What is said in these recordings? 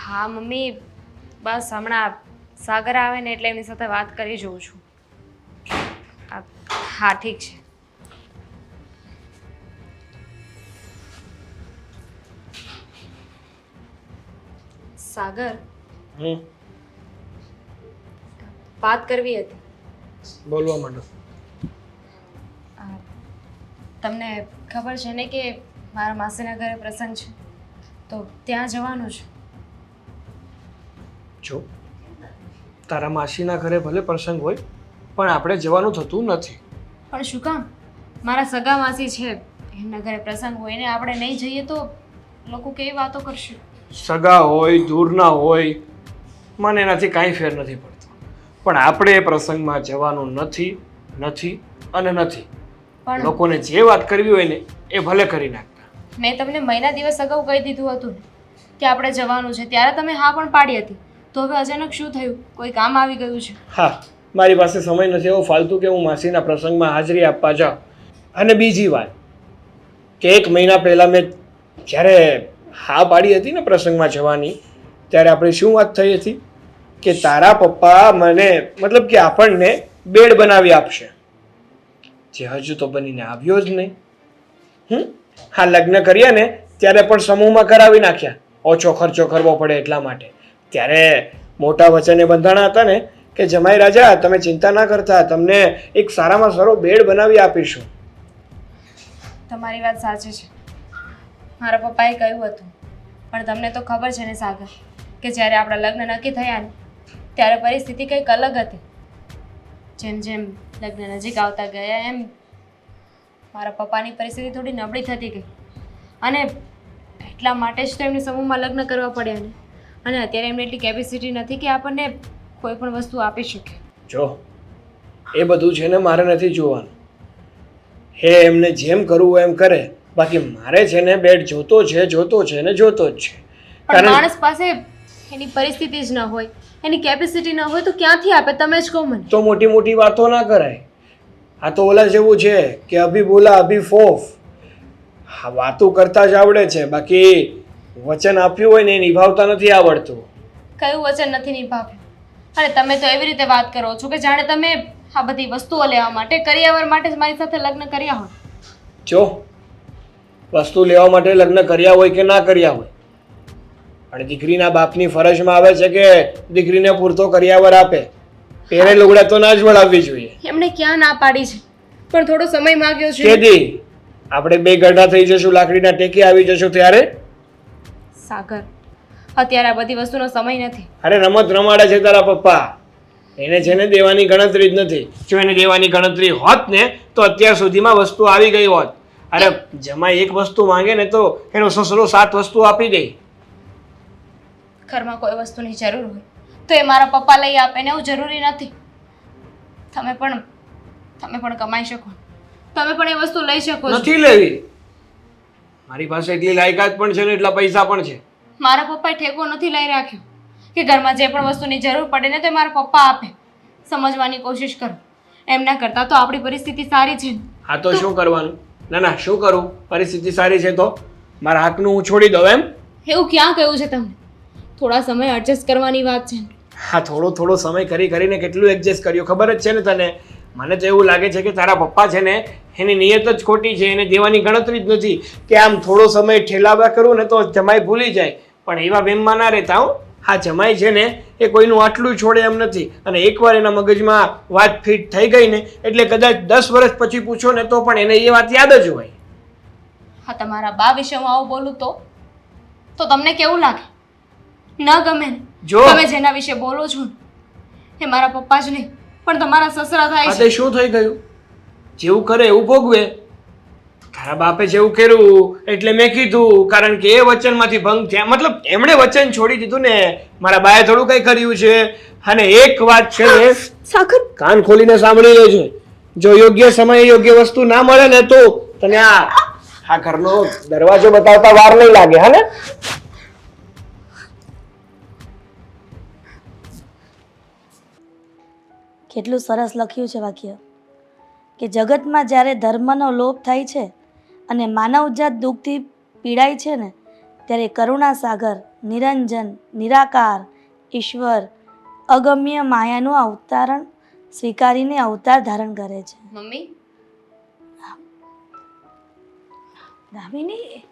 હા મમ્મી, બસ હમણાં સાગર આવે ને એટલે એમની સાથે વાત કરી જોઉં છું. હા ઠીક છે. સાગર, વાત કરવી હતી. બોલવા માંડો. આ, તમને ખબર છે ને કે મારા માસીના ઘરે પ્રસંગ છે, તો ત્યાં જવાનું છે. જો તારા માસીના ઘરે ભલે પ્રસંગ હોય પણ આપણે જવાનું થતું નથી. પણ શું કામ? મારા સગા માસી છે, એમના ઘરે પ્રસંગ હોય ને આપણે નહીં જઈએ તો લોકો કેવી વાતો કરશે. સગા હોય દૂરના હોય મને એનાથી કાંઈ ફેર નથી પડતો, પણ આપણે એ પ્રસંગમાં જવાનું નથી નથી અને નથી. પણ લોકોને જે વાત કરવી હોય ને એ ભલે કરી નાખતા. મેં તમને મહિના દિવસ અગાઉ કહી દીધું હતું ને કે આપણે જવાનું છે, ત્યારે તમે હા પણ પાડી હતી. તો હવે અચાનક શું થયું? કોઈ કામ આવી ગયું છે? હા, મારી પાસે સમય નથી એવો ફાલતુ કે હું માસીના પ્રસંગમાં હાજરી આપવા જાઉં. અને બીજી વાત કે 1 મહિના પહેલાં મેં જ્યારે હા પાડી હતી ને પ્રસંગમાં જવાની, ત્યારે આપણે શું વાત થઈ હતી કે તારા પપ્પા મને મતલબ કે આપણને બેડ બનાવી આપશે, જે હજુ તો બનીને આવ્યો જ નહીં. હા, લગ્ન કર્યા ને ત્યારે પણ સમૂહમાં કરાવી નાખ્યા, ઓછો ખર્ચો કરવો પડે એટલા માટે. ત્યારે મોટા વચને બંધાણા હતા ને કે જમાઈ રાજા તમે ચિંતા ના કરતા, તમને એક સારામાં સારો બેડ બનાવી આપીશું. તમારી વાત સાચી છે, મારા પપ્પાએ કહ્યું હતું. પણ તમને તો ખબર છે ને સાગર, કે જ્યારે આપણા લગ્ન નક્કી થયા ને ત્યારે પરિસ્થિતિ કંઈક અલગ હતી. જેમ જેમ લગ્ન નજીક આવતા ગયા એમ મારા પપ્પાની પરિસ્થિતિ થોડી નબળી થતી ગઈ, અને એટલા માટે જ તો એમને સમૂહમાં લગ્ન કરવા પડ્યા ને. અને અત્યારે એમની એટલી કેપેસિટી નથી કે આપણને કોઈ પણ વસ્તુ આપી શકે. જો એ બધું છે ને મારે નથી જોવાનું, હે એમને જેમ કરવું હોય એમ કરે, બાકી મારે છે ને બેડ જોતો છે ને જોતો જ છે. પણ માણસ પાસે એની પરિસ્થિતિ જ ન હોય, એની કેપેસિટી ન હોય તો ક્યાંથી આપે? તમે જ કહો મને. તો મોટી મોટી વાતો ના કરાય. આ તો ઓલા જેવું છે કે અભી બોલા અભી ફોફ. હા, વાતો કરતા જ આવડે છે, બાકી વચન આપ્યું હોય ને એ નિભાવતા નથી આવડતું. કયું વચન નથી નિભાવ્યું? અને તમે તો એવી રીતે વાત કરો છો કે જાણે તમે આ બધી વસ્તુઓ લેવા માટે, કરિયાવર માટે જ મારી સાથે લગ્ન કર્યા હોય. જો વસ્તુ લેવા માટે લગ્ન કર્યા હોય કે ના કર્યા હોય, પણ દીકરીના બાપની ફરજમાં આવે છે કે દીકરીને પૂરતો કરિયાવર આપે. પહેરે લુગડા તો ના જ વળાવવી જોઈએ. એમણે ક્યાં ના પાડી છે, પણ થોડો સમય માંગ્યો છે. કેદી આપણે બે ગઢા થઈ જશું, લાકડીના ટેકે આવી જશું ત્યારે? સાગર, અત્યારે આ બધી વસ્તુનો સમય નથી. અરે રમત રમાડે છે તારા પપ્પા, એને છે ને દેવાની ગણતરી જ નથી. જો એને દેવાની ગણતરી હોત ને તો અત્યાર સુધીમાં વસ્તુ આવી ગઈ હોત. અરે જમાઈ એક વસ્તુ માંગે ને તો એનો સસરો 7 વસ્તુ આપી દે. ઘરમાં કોઈ વસ્તુની જરૂર હોય તો એ મારા પપ્પા લઈ આપે ને એવું જરૂરી નથી. તમે પણ કમાઈ શકો, તમે પણ એ વસ્તુ લઈ શકો છો. નથી લેવી. મારી પાસે એટલી લાયકાત પણ છે ને એટલા પૈસા પણ છે. મારા પપ્પાએ ઠેકો નથી લઈ રાખ્યો કે ઘરમાં જે પણ વસ્તુની જરૂર પડે ને તો મારા પપ્પા આપે. સમજવાની કોશિશ કરો. એમના કરતાં તો આપણી પરિસ્થિતિ સારી છે. હા તો શું કરવાનું? ના શું કરું? પરિસ્થિતિ સારી છે તો મારા હાથનું હું છોડી દઉં એમ? એવું ક્યાં કહ્યું છે તમને? થોડા સમય એડજસ્ટ કરવાની વાત છે. હા, થોડો સમય કરીને કેટલું એડજસ્ટ કર્યું ખબર જ છે ને તને. મને તો એવું લાગે છે કે તારા પપ્પા છે ને એની નિયત જ ખોટી છે, એને દેવાની ગણતરી જ નથી કે આમ થોડો સમય ઠેલાવા કરું ને તો જમાઈ ભૂલી જાય. પણ એવા વેમમાં ના રહેતા હો. હા, જમાઈ છે ને એ કોઈનું આટલું છોડે એમ નથી, અને એકવાર એના મગજમાં વાત ફિટ થઈ ગઈ ને એટલે કદાચ 10 વર્ષ પછી પૂછો ને તો પણ એને એ વાત યાદ જ હોય. હા, તમારા બા વિશે હું આવું બોલું તો તમને કેવું લાગે? ન ગમે ને? જો તમે જેના વિશે બોલો છો એ મારા પપ્પા જ નહીં પણ તમારા સસરા થાય છે. આ શું થઈ ગયું? જેવું કરે એવું ભોગવે. તારા બાપે જેવું કર્યું એટલે મેં કીધું, કારણ કે એ વચનમાંથી ભંગ થયા, મતલબ એમણે વચન છોડી દીધું ને. મારા બાએ થોડું કઈ કર્યું છે. અને એક વાત છે ને, સાગર, કાન ખોલીને સાંભળી લેજો. જો યોગ્ય સમયે યોગ્ય વસ્તુ ના મળે ને તો તને આ ઘરનો દરવાજો બતાવતા વાર નહીં લાગે. હા ને? કેટલું સરસ લખ્યું છે વાક્ય કે જગતમાં જ્યારે ધર્મનો લોપ થાય છે અને માનવજાત દુઃખથી પીડાય છે ને ત્યારે કરુણા સાગર નિરંજન, નિરાકાર, ઈશ્વર, અગમ્ય માયાનું અવતારણ સ્વીકારીને અવતાર ધારણ કરે છે. મમ્મી દામિની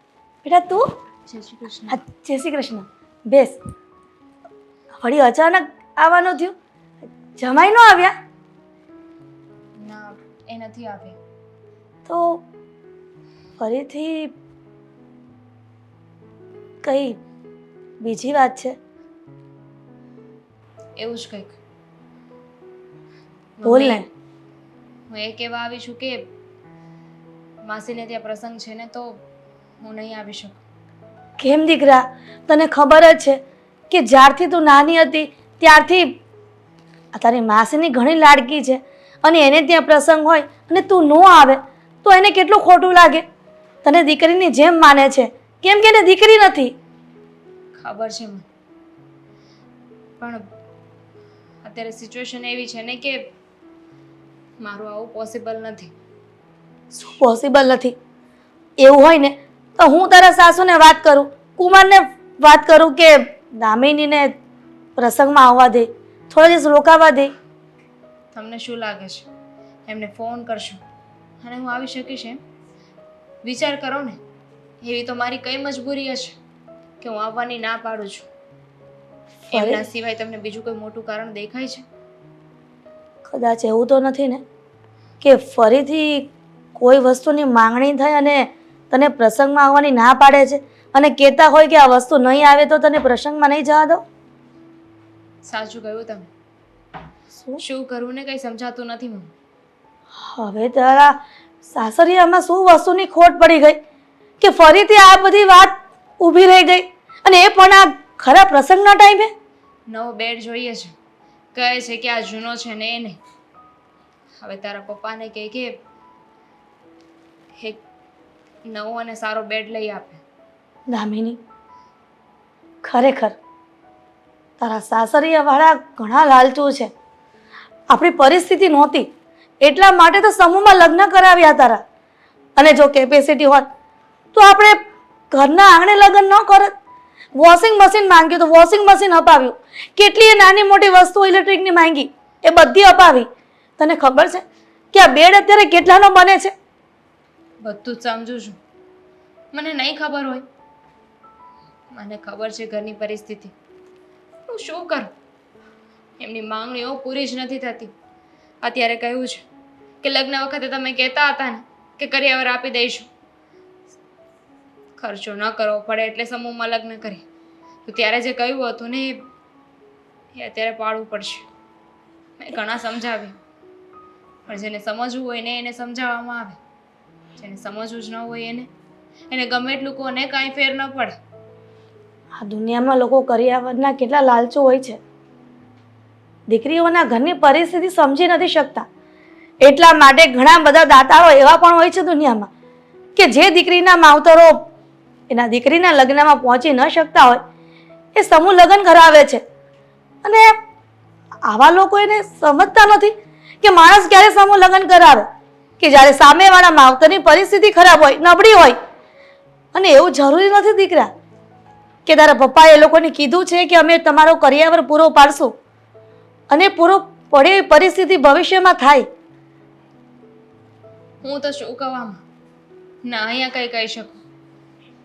બેટા તું? જય શ્રી કૃષ્ણ. હા, જય શ્રી કૃષ્ણ. બેસ. વળી અચાનક આવવાનું થયું? જમાઈ ન આવ્યા? ના, એ નથી આવ્યા. તો ફરીથી કઈ બીજી વાત છે? એવું જ કંઈક. બોલ ને. હું એ કહેવા આવી છું કે માસીને ત્યાં પ્રસંગ છે ને, તો હું નહીં આવી શકું. કેમ દીકરા? તને ખબર જ છે કે જ્યારથી તું નાની હતી ત્યારથી આ તારી માસીની ઘણી લાડકી છે, અને એને ત્યાં પ્રસંગ હોય અને તું ન આવે તો એને કેટલું ખોટું લાગે. તને દીકરીની જેમ માને છે, કેમ કે એને દીકરી નથી. ખબર છે મને, પણ અત્યારે સિચ્યુએશન એવી છે ને કે મારું આવું પોસિબલ નથી. શું પોસિબલ નથી? એવું હોય ને તો હું તારા સાસુને વાત કરું, કુમારને વાત કરું કે દામિનીને પ્રસંગમાં આવવા દે, થોડા દિવસ રોકાવા દે. તમને શું લાગે છે એમને ફોન કરશો અને હું આવી શકીશ એમ? વિચાર કરો ને, એવી તો મારી કઈ મજબૂરી હશે કે હું આવવાની ના પાડું છું? એમના સિવાય તમને બીજું કોઈ મોટું કારણ દેખાય છે? કદાચ એવું તો નથી ને કે ફરીથી કોઈ વસ્તુની માંગણી થઈ અને તને પ્રસંગમાં આવવાની ના પાડે છે અને કહેતા હોય કે આ વસ્તુ નહીં આવે તો તને પ્રસંગમાં નહીં જવા દો? સાચું કહ્યું તમે. શું શું કરવું ને કઈ સમજાતું નથી મને. હવે તારા સાસરિયામાં શું વસ્તુની ખોટ પડી ગઈ કે ફરીથી આ બધી વાત ઊભી રહી ગઈ, અને એ પણ આ ખરા પ્રસંગના ટાઈમે? નવો બેડ જોઈએ છે, કહે છે કે આ જૂનો છે ને એ નહીં. હવે તારા પપ્પાને કહે કે એક નવો અને સારો બેડ લઈ આપે. દામિની, ખરેખર તારા સાસરિયાવાળા ઘણા લાલચુ છે. આપણી પરિસ્થિતિ નહોતી એટલા માટે તો સમૂહમાં લગ્ન કરાવ્યા તારા, અને જો કેપેસિટી હોત તો આપણે ઘરના આંગણે લગ્ન ન કરત. વોશિંગ મશીન માંગ્યું તો વોશિંગ મશીન અપાવ્યું, કેટલી નાની મોટી વસ્તુ ઇલેક્ટ્રિકની માંગી એ બધી અપાવી. તને ખબર છે કે આ બેડ અત્યારે કેટલાનો બને છે? બધું જ સમજુ છું. મને નહીં ખબર હોય? મને ખબર છે ઘરની પરિસ્થિતિ. હું શું કરું? એમની માંગણીઓ પૂરી જ નથી થતી. અત્યારે કહ્યું છે કે લગ્ન વખતે તમે કહેતા હતા ને કે કરિયાવર આપી દઈશું, ખર્ચો ન કરવો પડે એટલે સમૂહમાં લગ્ન કરી. તો ત્યારે જે કહ્યું હતું ને એ અત્યારે પાડવું પડશે. મેં ઘણા સમજાવ્યું, પણ જેને સમજવું હોય ને એને સમજાવવામાં આવે, જેને સમજવું જ ન હોય એને ગમે એટલું કોને કાંઈ ફેર ન પડે. આ દુનિયામાં લોકો કરિયાવરના કેટલા લાલચુ હોય છે. દીકરીઓના ઘરની પરિસ્થિતિ સમજી નથી શકતા, એટલા માટે ઘણા બધા દાતારો એવા પણ હોય છે દુનિયામાં કે જે દીકરીના માવતરો એના દીકરીના લગ્નમાં પહોંચી ન શકતા હોય એ સમૂહ લગ્ન કરાવે છે. અને આવા લોકો એને સમજતા નથી કે માણસ ક્યારે સમૂહ લગ્ન કરાવે કે જ્યારે સામેવાળા માવતરની પરિસ્થિતિ ખરાબ હોય, નબળી હોય. અને એવું જરૂરી નથી દીકરા કે તારા પપ્પાએ એ લોકોને કીધું છે કે અમે તમારો કરિયાવર પૂરો પાડશું અને પૂરો પડે એ પરિસ્થિતિ ભવિષ્યમાં થાય. હું તો શું કહેવામાં, ના અહીંયા કંઈ કહી શકું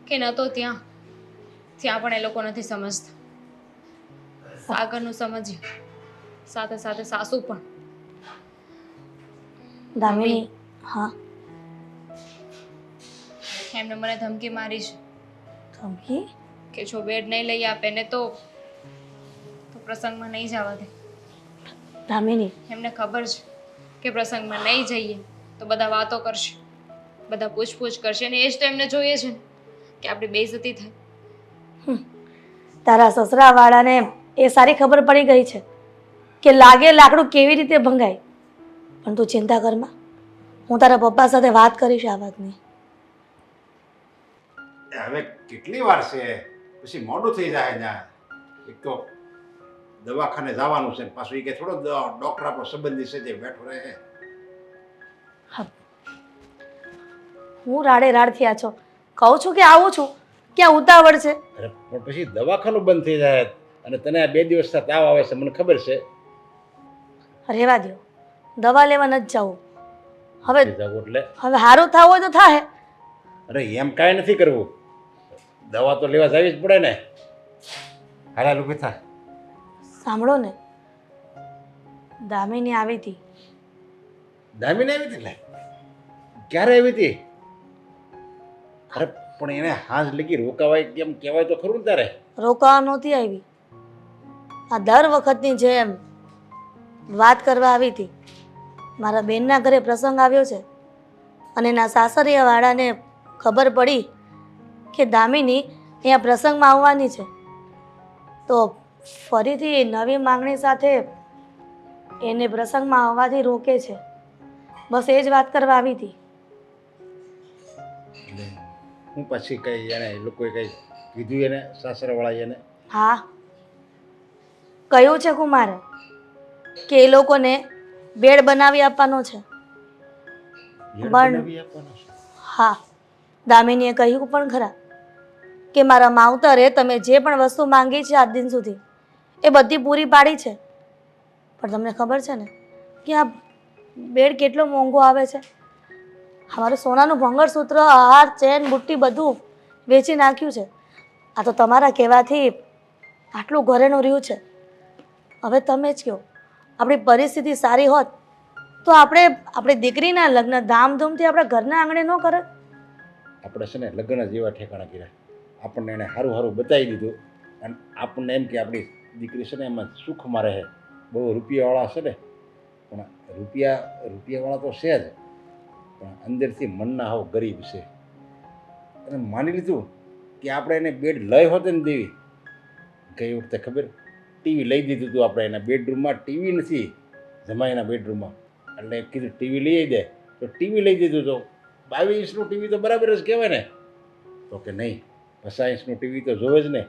કે ન તો ત્યાં પણ એ લોકો નથી સમજતા. સાગરનું સમજીએ, સાથે સાથે સાસુ પણ. દામિની, હા એમને મને ધમકી મારી છે ધમકી? કે જો બેડ નહીં લઈ આપે ને તો પ્રસંગમાં નહીં જવા દે. દામિની, એમને ખબર છે કે પ્રસંગમાં નહીં જઈએ તો બધા વાતો કરશે, બધા પૂછપૂછ કરશે, અને એ જ તો એમને જોઈએ છે ને કે આપણી બેઇજ્જતી થાય. તારા સસરાવાળાને એ સારી ખબર પડી ગઈ છે કે લાગે લાકડું કેવી રીતે ભંગાય. પણ તું ચિંતા કરમાં, હું તારા પપ્પા સાથે વાત કરીશ આ વાતની. હવે કેટલી વાર છે, પછી મોડું થઈ જાય ને. એક તો દવાખાને જવાનું છે, પાછું એ કે થોડો ડૉક્ટર આપણો સંબંધી છે જે બેઠો રહે. હું રાડે રાડ થયા છો, કહું છું કે આવું છું ક્યાં ઉતાવળ છે? અરે પણ પછી દવાખાનું બંધ થઈ જાય અને તને આ 2 દિવસથી તાવ આવે છે મને ખબર છે. રહેવા દો, દવા લેવા નથી જવું. હવે જાવ એટલે હવે સારું થવું હોય તો થાય. અરે એમ કાંઈ નથી કરવું, દવા તો લેવા જવી જ પડે ને. હાલા ઊભી થા. સાંભળો ને, દામિની આવી હતી. દામીને આવી હતી? લે ક્યારે આવી હતી? અરે પણ એને હાજ લગી રોકાવાય કેમ કહેવાય તો ખરું ને તારે. રોકાવા નહોતી આવી, આ દર વખતની જેમ વાત કરવા આવી હતી. મારા બેનના ઘરે પ્રસંગ આવ્યો છે અને એના સાસરિયાવાળાને ખબર પડી કે દામિની અહીંયા પ્રસંગમાં આવવાની છે, તો ફરીથી નવી માંગણી સાથે એને પ્રસંગમાં આવવાથી રોકે છે. બસ એ જ વાત કરવા આવી હતી. હું પછી કઈ એને લોકોએ કઈ કીધું એને સાસરાવાળા એને? હા, કહ્યું છે કુમારે કે એ લોકોને બેડ બનાવી આપવાનો છે. બનાવી આપવાનો છે? હા, દામિનીએ કહ્યું પણ ખરા કે મારા માવતરે તમે જે પણ વસ્તુ માંગી છે આજ દિન સુધી એ બધી પૂરી પાડી છે, પણ તમને ખબર છે ને કે આ બેડ કેટલો મોંઘો આવે છે. અમારું સોનાનું મંગળસૂત્ર, હાર, ચેન, બુટ્ટી બધું વેચી નાખ્યું છે. આ તો તમારા કહેવાથી આટલું ઘરેનું રહ્યું છે. હવે તમે જ કહો, આપણી પરિસ્થિતિ સારી હોત તો આપણી દીકરીના લગ્ન ધામધૂમથી આપણા ઘરના આંગણે ન કરે? આપણે છે ને લગ્ન જેવા ઠેકાણા કર્યા, આપણને એને સારું સારું બતાવી દીધું અને આપણને એમ કે આપણી દીકરી છે ને એમાં સુખમાં રહે. બહુ રૂપિયાવાળા છે ને, પણ રૂપિયાવાળા તો છે જ, પણ અંદરથી મનના હાવ ગરીબ છે. અને માની લીધું કે આપણે એને બેડ લઈ હોત ને દેવી. ગઈ વખતે ખબર ટીવી લઈ દીધું હતું આપણે એના બેડરૂમમાં. ટીવી નથી જમાઈના બેડરૂમમાં, એટલે કીધું ટીવી લઈ દે, તો ટીવી લઈ દીધું. તો 22 ઇંચનું ટીવી તો બરાબર જ કહેવાય ને. તો કે નહીં, 50 ઇંચનું ટીવી તો જોવે જ ને.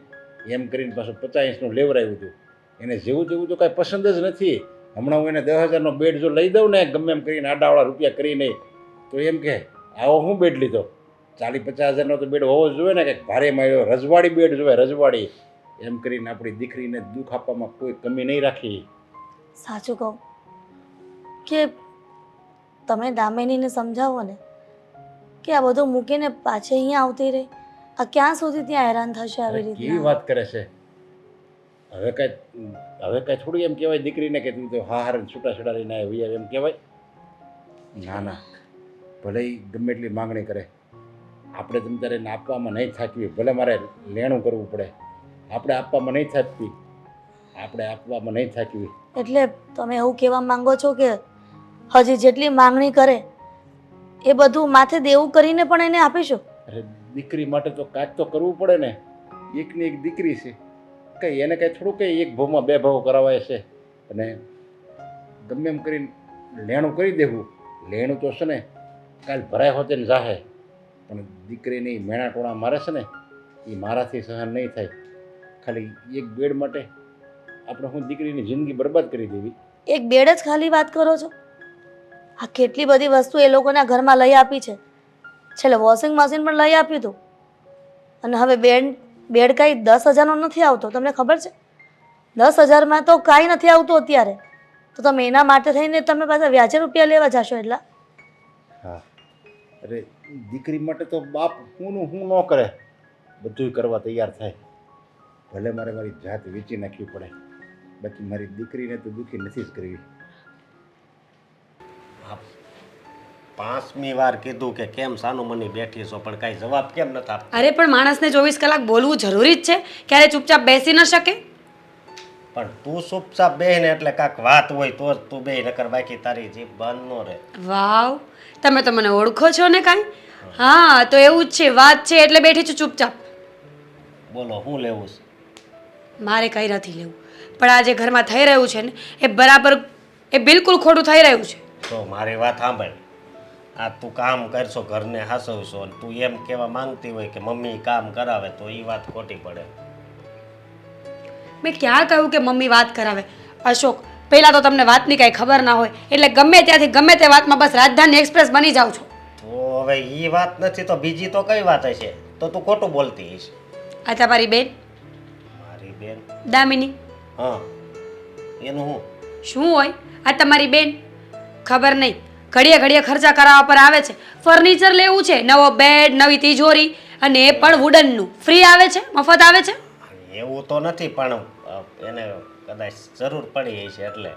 એમ કરીને પાછું 50 ઇંચનું લેવરાવ્યું હતું. એને જેવું તેવું તો કાંઈ પસંદ જ નથી. હમણાં હું એને 10,000નો બેડ જો લઈ દઉં ને ગમે એમ કરીને આડાવાળા રૂપિયા કરી નહીં, તો એમ કે આવો હું બેડ લીધો? 40-50 હજારનો તો બેડ હોવો જ જોઈએ ને, કંઈક ભારે માર્યો રજવાડી બેડ જોઈએ, રજવાડી. એમ કરીને આપણી દીકરીને દુઃખ આપવામાં કોઈ કમી નહીં રાખી. સાચું કહું કે તમે દામિનીને સમજાવો ને કે આ બધું મૂકીને પાછી અહીંયા આવતી રહી. આ ક્યાં સુધી ત્યાં હેરાન થશે આવી કેવી રીતના? વાત કરે છે. હવે કાંઈ થોડું એમ કહેવાય દીકરીને કે તું તો હા હારે છૂટા છૂટા લઈને આવી એમ કહેવાય? ના ના, ભલે ઈ ગમે એટલી માંગણી કરે, આપણે તમ તારે એને આપવામાં નહીં થાકવી. ભલે મારે લેણું કરવું પડે, આપણે આપવામાં નહીં થાકવી. એટલે તમે એવું કહેવા માંગો છો કે હજી જેટલી માંગણી કરે એ બધું માથે દેવું કરીને પણ એને આપીશું? અરે દીકરી માટે તો કાંઈક તો કરવું પડે ને. એકની એક દીકરી છે, કંઈ એને કાંઈ થોડું કંઈ એક ભાવમાં 2 ભાવ કરાવાય છે. અને ગમે એમ કરીને લેણું કરી દેવું. લેણું તો છે ને કાલ ભરાય હોતે ને જાહે, પણ દીકરીની મેણા ટોણા મારે છે ને એ મારાથી સહન નહીં થાય. ખાલી એક બેડ માટે આપણે હું દીકરીની જિંદગી બરબાદ કરી દેવી? એક બેડ જ ખાલી વાત કરો છો? આ કેટલી બધી વસ્તુ એ લોકોના ઘરમાં લઈ આપી છે. છેલ્લે વોશિંગ મશીન પણ લઈ આપ્યું હતું. અને હવે બેડ કાંઈ 10,000નો નથી આવતો, તમને ખબર છે? 10,000માં તો કાંઈ નથી આવતું અત્યારે. તો તમે એના માટે થઈને તમે પાછા વ્યાજે રૂપિયા લેવા જશો એટલા? હા, અરે દીકરી માટે તો બાપ હું ન કરે, બધું કરવા તૈયાર થાય. ભલે મારે મારી જાત વેચી નાખવી પડે, બાકી મારી દીકરીને તો દુઃખી નથી જ કરવી. 5મી વાર કીધું કે કેમ સાનું મની બેઠી છો, પણ કાંઈ જવાબ કેમ નથી આપતા? અરે પણ માણસને 24 કલાક બોલવું જરૂરી જ છે? ક્યારે ચૂપચાપ બેસી ન શકે? પણ તું ચૂપચાપ બેહીને એટલે કાંઈક વાત હોય તો જ તું બેહી, નકર બાકી તારી જીભ બંધ ન રહે. વાવ, તમે તો મને ઓળખો છો ને કાંઈ? હા, તો એવું જ છે, વાત છે એટલે બેઠી છું ચૂપચાપ. બોલો શું લેવું છે? મારે કંઈ નથી લેવું, પણ આ જે ઘરમાં થઈ રહ્યું છે ને એ બિલકુલ ખોટું થઈ રહ્યું છે. તો મારી વાત સાંભળ. આ તું કામ કરશો, ઘરને હાસવશો, અને તું એમ કહેવા માંગતી હોય કે મમ્મી કામ કરાવે, તો એ વાત ખોટી પડે. મેં ક્યાં કહ્યું કે મમ્મી વાત કરાવે? અશોક, પહેલાં તો તમને વાતની કાંઈ ખબર ના હોય એટલે ગમે ત્યાંથી ગમે તે વાતમાં બસ રાજધાની એક્સપ્રેસ બની જાઓ છો. તો હવે એ વાત નથી તો બીજી તો કઈ વાત હશે? તો તું ખોટું બોલતી હઈશ. આ તમારી બેન મારી બેન? દામિની હા, એનું હું? શું હોય? આ તમારી બેન ખબર નહીં, ઘડીએ ઘડીએ ખર્ચા કરાવવા પર આવે છે. ફર્નિચર લેવું છે, નવો બેડ, નવી તિજોરી, અને એ પણ વુડનનું. ફ્રી આવે છે, મફત આવે છે? એવું તો નથી, પણ એને કદાચ જરૂર પડી હશે એટલે.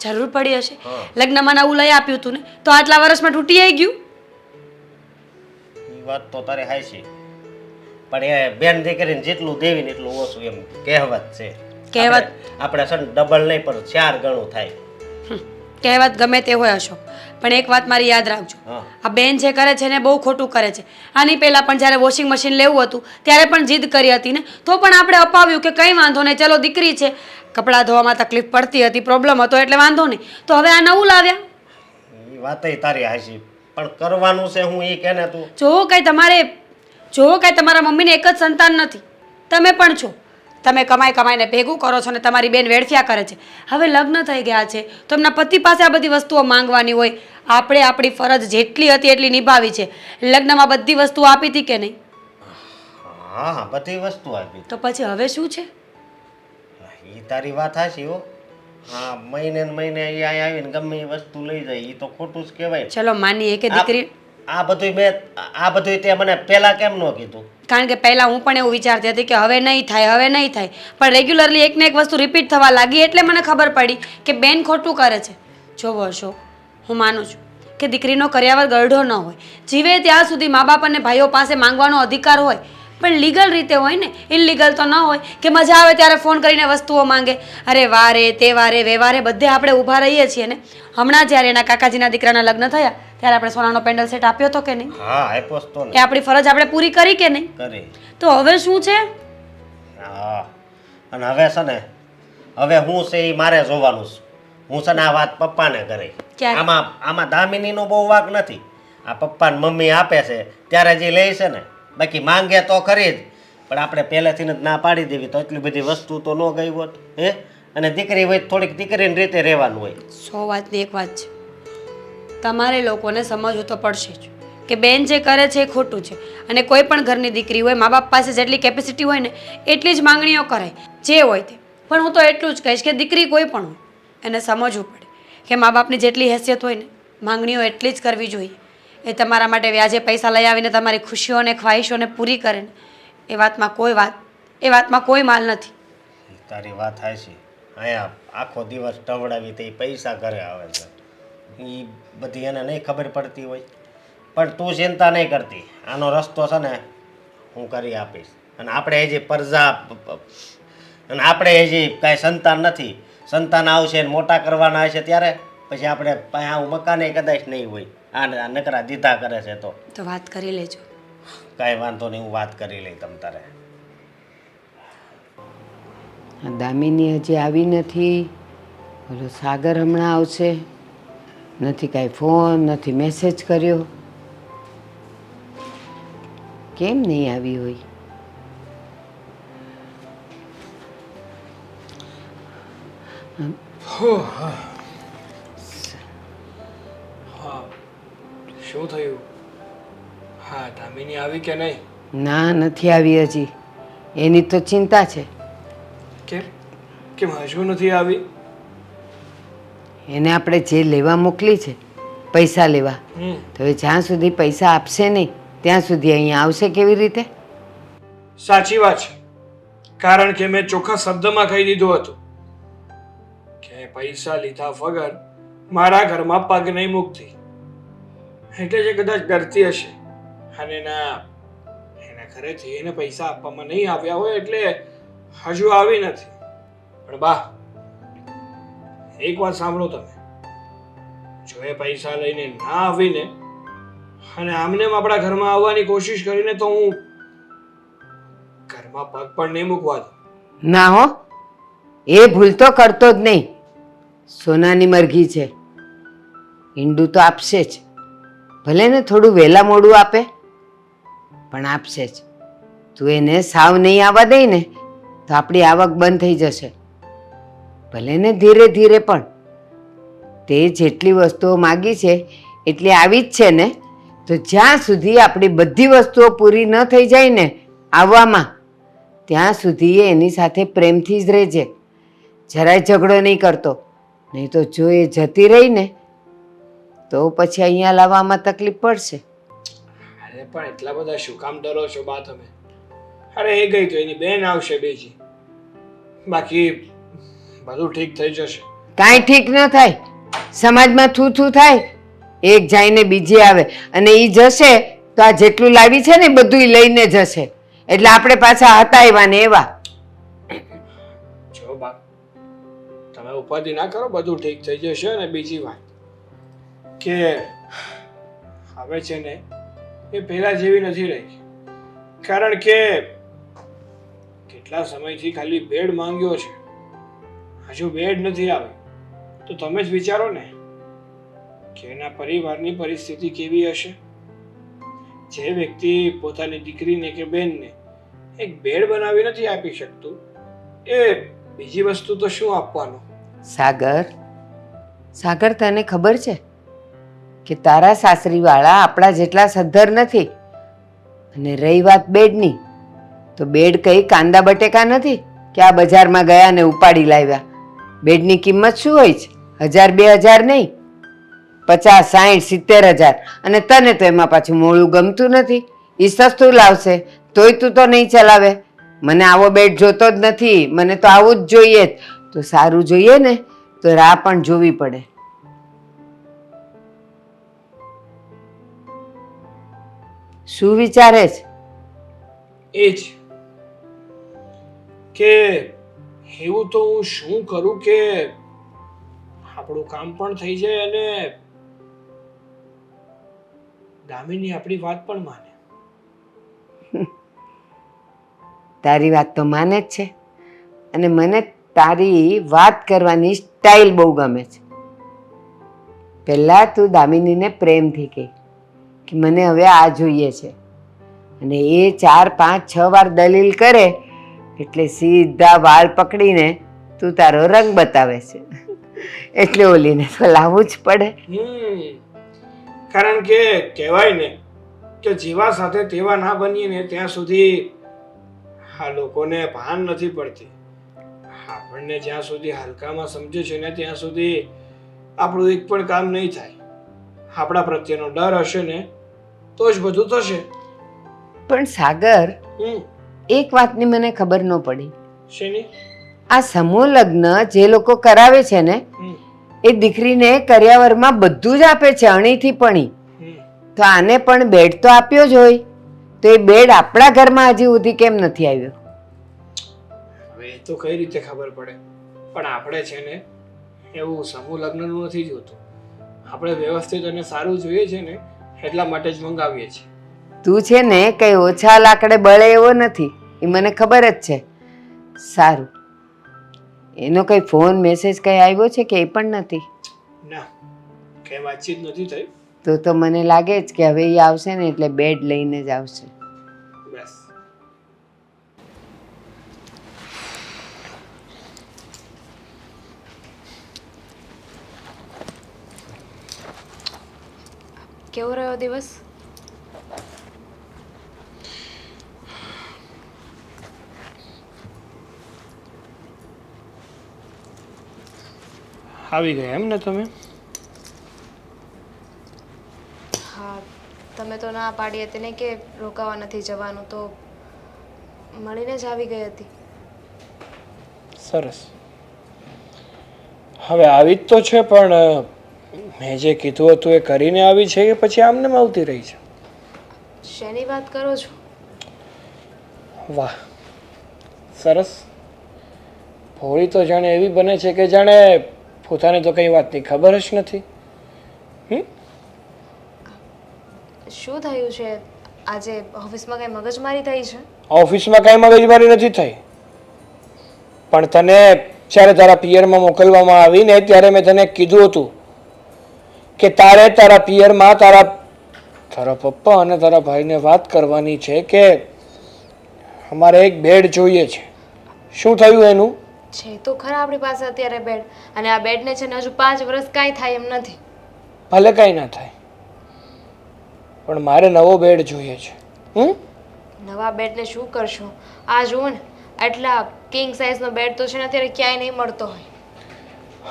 જરૂર પડી હશે. હા. લગ્નમાં નવું લઈ આપ્યું હતું ને, તો આટલા વર્ષમાં તૂટી આવી ગયું. એ વાત તો તારે હાચી, પણ એ બેન દીકરીને જેટલું દેવી ને એટલું ઓછું, એમ કહેવત છે. કહેવત? આપણે છે ને ડબલ નહીં પણ 4 ગણું થાય. કહેવત ગમે તે હોય અશોક, પણ એક વાત મારી યાદ રાખજો. હા. આ બેન જે કરે છે ને બહુ ખોટું કરે છે. આની પહેલાં પણ જ્યારે વોશિંગ મશીન લેવું હતું ત્યારે પણ જીદ કરી હતી ને, તો પણ આપણે અપાવ્યું કે કંઈ વાંધો નહીં, ચલો દીકરી છે, કપડાં ધોવામાં તકલીફ પડતી હતી, પ્રોબ્લેમ હતો એટલે વાંધો નહીં. તો હવે આ નવું લાવ્યા. એ વાતય તારી હાચી, પણ કરવાનું છે હું એ કે ને તું. જો કાંઈ તમારા મમ્મીને એક જ સંતાન નથી, તમે પણ છો. તમે કમાઈ કમાઈને ભેગું કરો છો ને તમારી બેન વેડફ્યા કરે છે. હવે લગ્ન થઈ ગયા છે તો એમના પતિ પાસે આ બધી વસ્તુઓ માંગવાની હોય. આપણે આપણી ફરજ જેટલી હતી એટલી નિભાવી છે. લગ્નમાં બધી વસ્તુઓ આપી હતી કે નહીં? હા હા, બધી વસ્તુ આપી. તો પછી હવે શું છે? એ તારી વાત હાચી હો. હા, મહિને ને મહિને એ અહીંયા આવીને ગમે એ વસ્તુ લઈ જાય, એ તો ખોટું જ કહેવાય. ચલો માનીએ કે દીકરી, આ બધું તે મને પહેલા કેમ ન કીધું? કારણ કે પહેલાં હું પણ એવું વિચારતી હતી કે હવે નહીં થાય, હવે નહીં થાય, પણ રેગ્યુલરલી એક ને એક વસ્તુ રિપીટ થવા લાગી એટલે મને ખબર પડી કે બેન ખોટું કરે છે. જો વર્ષો હું માનું છું કે દીકરીનો કર્યાવર ગરઢો ન હોય, જીવે ત્યાં સુધી મા બાપ અને ભાઈઓ પાસે માંગવાનો અધિકાર હોય, પણ લીગલ રીતે હોય ને, ઇનલીગલ તો ન હોય કે મજા આવે ત્યારે ફોન કરીને વસ્તુઓ માંગે. અરે વારે તહેવારે વ્યવહારે બધે આપણે ઊભા રહીએ છીએ ને. હમણાં જ્યારે એના કાકાજીના દીકરાના લગ્ન થયા ત્યારે આપણે સોનાનો પેન્ડલ સેટ આપ્યો હતો કે નહીં? હા, આપ્યો જ તો એ ને. આપણી ફરજ આપણે પૂરી કરી કે નહીં? કરી. તો હવે શું છે? હા, અને હવે છે ને, હવે હું છે એ મારે જોવાનું છે. હું છે ને આ વાત પપ્પાને કરી. ક્યારે? આમાં દામિનીનો બહુ વાંક નથી. આ પપ્પા ને મમ્મી આપે છે ત્યારે જે લે છે ને, બાકી માંગે તો ખરી જ, પણ આપણે પહેલેથી જ ના પાડી દેવી તો એટલી બધી વસ્તુ તો ન ગઈ હોત. હે, અને દીકરી હોય તો થોડીક દીકરીની રીતે રહેવાનું હોય. 100 વાતની એક વાત છે, તમારે લોકોને સમજવું તો પડશે જ કે બેન જે કરે છે એ ખોટું છે. અને કોઈ પણ ઘરની દીકરી હોય, મા બાપ પાસે જેટલી કેપેસિટી હોય ને એટલી જ માંગણીઓ કરાય, જે હોય તે. પણ હું તો એટલું જ કહીશ કે દીકરી કોઈ પણ હોય એને સમજવું પડે કે મા બાપની જેટલી હેસિયત હોય ને માંગણીઓ એટલી જ કરવી જોઈએ. એ તમારા માટે વ્યાજે પૈસા લઈ આવીને તમારી ખુશીઓ અને ખ્વાહિશોને પૂરી કરે ને, એ વાતમાં કોઈ માલ નથી. તારી વાત થાય છે. અહીંયા આખો દિવસ ટવડાવી તે પૈસા ઘરે આવે છે, એ બધી એને નહીં ખબર પડતી હોય. પણ તું ચિંતા નહીં કરતી, આનો રસ્તો છે ને હું કરી આપીશ. અને આપણે હજી હજી કાંઈ સંતાન નથી. સંતાન આવશે ને મોટા કરવાના હશે ત્યારે પછી આપણે આવું મકાને કદાચ નહીં હોય. આ નકરા દીધા કરે છે તો વાત કરી લેજો. કાંઈ વાંધો નહીં, હું વાત કરી લઈ તમ તારે. દામિની હજી આવી નથી. ઓલો સાગર હમણાં આવશે, નથી કાંઈ ફોન, નથી મેસેજ કર્યો. કેમ નહીં આવી હોય? હા, શું થયું? હા, દામિની આવી કે નહીં? ના, નથી આવી હજી. એની તો ચિંતા છે. કેમ હજુ નથી આવી? એને આપણે જે લેવા મોકલી છે, પૈસા લેવા, તો એ જ્યાં સુધી પૈસા આપશે નહીં ત્યાં સુધી અહીંયા આવશે કેવી રીતે? સાચી વાત છે, કારણ કે મેં ચોખ્ખા શબ્દમાં કહી દીધું હતું કે પૈસા લીધા વગર મારા ઘરમાં પગ નહીં મૂકતી. એટલે જે કદાચ ડરતી હશે અને એના ઘરેથી એને પૈસા આપવામાં નહીં આવ્યા હોય એટલે હજુ આવી નથી. પણ બા, એક વાત સાંભળો તમે, જો એ પૈસા લઈને ના આવીને અને આમને આપણા ઘરમાં આવવાની કોશિશ કરીને તો હું ઘરમાં પગ પણ નહીં મૂકવા દઉં. ના હો, એ ભૂલ તો કરતો જ નહીં. સોનાની મરઘી છે, ઈંડું તો આપશે જ. ભલે ને થોડું વહેલા મોડું આપે પણ આપશે જ. તું એને સાવ નહીં આવવા દે ને તો આપણી આવક બંધ થઈ જશે. ભલે ને ધીરે ધીરે, પણ તે જેટલી વસ્તુઓ માગી છે એટલી આવી જ છે ને, તો જ્યાં સુધી આપણી બધી વસ્તુઓ પૂરી ન થઈ જાય ને આવવામાં, ત્યાં સુધી એની સાથે પ્રેમથી જ રહેજે. જરાય ઝઘડો નહીં કરતો, નહીં તો જો એ જતી રહી ને તો પછી અહીંયા લાવવામાં તકલીફ પડશે. અરે પણ એટલા બધા શું કામ ડરો છો બા તમે? અરે એ ગઈ તો એની બેન આવશે બીજી, બાકી બધું ઠીક થઈ જશે. કાંઈ ઠીક ન થાય. સમાજમાં થૂ થૂ થાય, એક જાય ને બીજી આવે, અને એ જશે તો આ જેટલું લાવી છે ને બધું લઈને જશે. એટલે આપણે પાછા હતા એવા ને એવા. જો બા, તમે ઉપાધિ ના કરો, બધું ઠીક થઈ જશે. અને બીજી વાત કે હવે છે ને એ પહેલા જેવી નથી રહી, કારણ કે કેટલા સમયથી ખાલી બેડ માંગ્યો છે, હજુ બેડ નથી આવે. તો તમે જ વિચારો ને કે એના પરિવારની પરિસ્થિતિ કેવી હશે. જે વ્યક્તિ પોતાની દીકરીને કે બેનને એક બેડ બનાવી નથી આપી શકતું, એ બીજી વસ્તુ તો શું આપવાનું? સાગર, તને ખબર છે કે તારા સાસરીવાળા આપણા જેટલા સદ્ધર નથી. અને રહી વાત બેડની, તો બેડ કઈ કાંદા બટેકા નથી કે આ બજારમાં ગયા ને ઉપાડી લાવ્યા. બેડની કિંમત શું હોય છે? 1000-2000 નહીં, 50-60-70,000. અને તને તો એમાં પાછું મોળું ગમતું નથી. એ સસ્તું લાવશે તોય તું તો નહીં ચલાવે. મને આવો બેડ જોતો જ નથી, મને તો આવું જ જોઈએ. તો સારું જોઈએ ને તો રાહ પણ જોવી પડે. શું વિચારે છે? એ જ કે એવું તો હું શું કરું કે આપણું કામ પણ થઈ જાય અને દામિની આપણી વાત પણ માને. તારી વાત તો માને જ છે, અને મને તારી વાત કરવાની સ્ટાઇલ બહુ ગમે છે. પહેલાં તું દામિનીને પ્રેમથી કહે કે મને હવે આ જોઈએ છે, અને એ 4-5-6 વાર દલીલ કરે એટલે સીધા વાળ પકડીને તું તારો રંગ બતાવે છે. એટલે ઓલીને તો લાવવું જ પડે. કારણ કે કહેવાય ને કે જેવા સાથે તેવા ના બનીએ ને ત્યાં સુધી આ લોકોને ભાન નથી પડતી. આપણને જ્યાં સુધી હલકામાં સમજે છે ને ત્યાં સુધી આપણું એક પણ કામ નહીં થાય. આપણા પ્રત્યેનો ડર હશે ને તો જ બધું થશે. પણ સાગર, એક વાતની મને ખબર ન પડી. શેની? આ સમૂહ લગ્ન જે લોકો કરાવે છે ને એ દીકરીને કરિયાવરમાં બધું જ આપે છે, અણીથી પણી. તો આને પણ બેડ તો આપ્યો જ હોય, તો એ બેડ આપણા ઘરમાં હજી સુધી કેમ નથી આવ્યો? હવે એ તો કઈ રીતે ખબર પડે? પણ આપણે છે ને એવું સમૂહ લગ્નનું નથી જોતું. આપણે વ્યવસ્થિત અને સારું જોઈએ છે ને એટલા માટે જ મંગાવીએ છીએ. તું છે ને કઈ ઓછા લાકડે બળે એવો નથી, એ મને ખબર જ છે. સારું, એનો કઈ ફોન મેસેજ કઈ આવ્યો છે કે એ પણ નથી? ના, કઈ વાતચીત નથી થઈ. તો મને લાગે જ કે હવે એ આવશે ને એટલે બેડ લઈને જ આવશે. બસ. કેવો રહ્યો દિવસ? આવી ગયા એમ ને તમે? હા, તમે તો ના પાડી હતી ને કે રોકાવા નથી જવાનું, તો મળીને જ આવી ગઈ હતી. સરસ. હવે આવી જ તો છે, પણ મેં જે કીધું હતું એ કરીને આવી છે કે પછી આમને આવતી રહી છે? શેની વાત કરો છો? વાહ, સરસ. ભોળી તો જાણે એવી બને છે કે જાણે પોતાને તો કઈ વાતની ખબર જ નથી. શું થયું છે આજે? ઓફિસમાં કઈ મગજમારી થઈ છે? ઓફિસમાં કઈ મગજમારી નથી થઈ, પણ તને જ્યારે તારા પિયરમાં મોકલવામાં આવીને ત્યારે મેં તને કીધું હતું કે તારે તારા પિયરમાં તારા પપ્પા અને તારા ભાઈને વાત કરવાની છે કે અમારે એક બેડ જોઈએ છે. શું થયું એનું? છે તો ખરા આપણી પાસે અત્યારે બેડ, અને આ બેડને છે ને હજુ 5 વર્ષ કાંઈ થાય એમ નથી. ભલે કાંઈ ના થાય, પણ મારે નવો બેડ જોઈએ છે. નવા બેડને શું કરશો? આ જુઓ ને, આટલા કિંગ સાઇઝનો બેડ તો છે ને અત્યારે ક્યાંય નહીં મળતો હોય.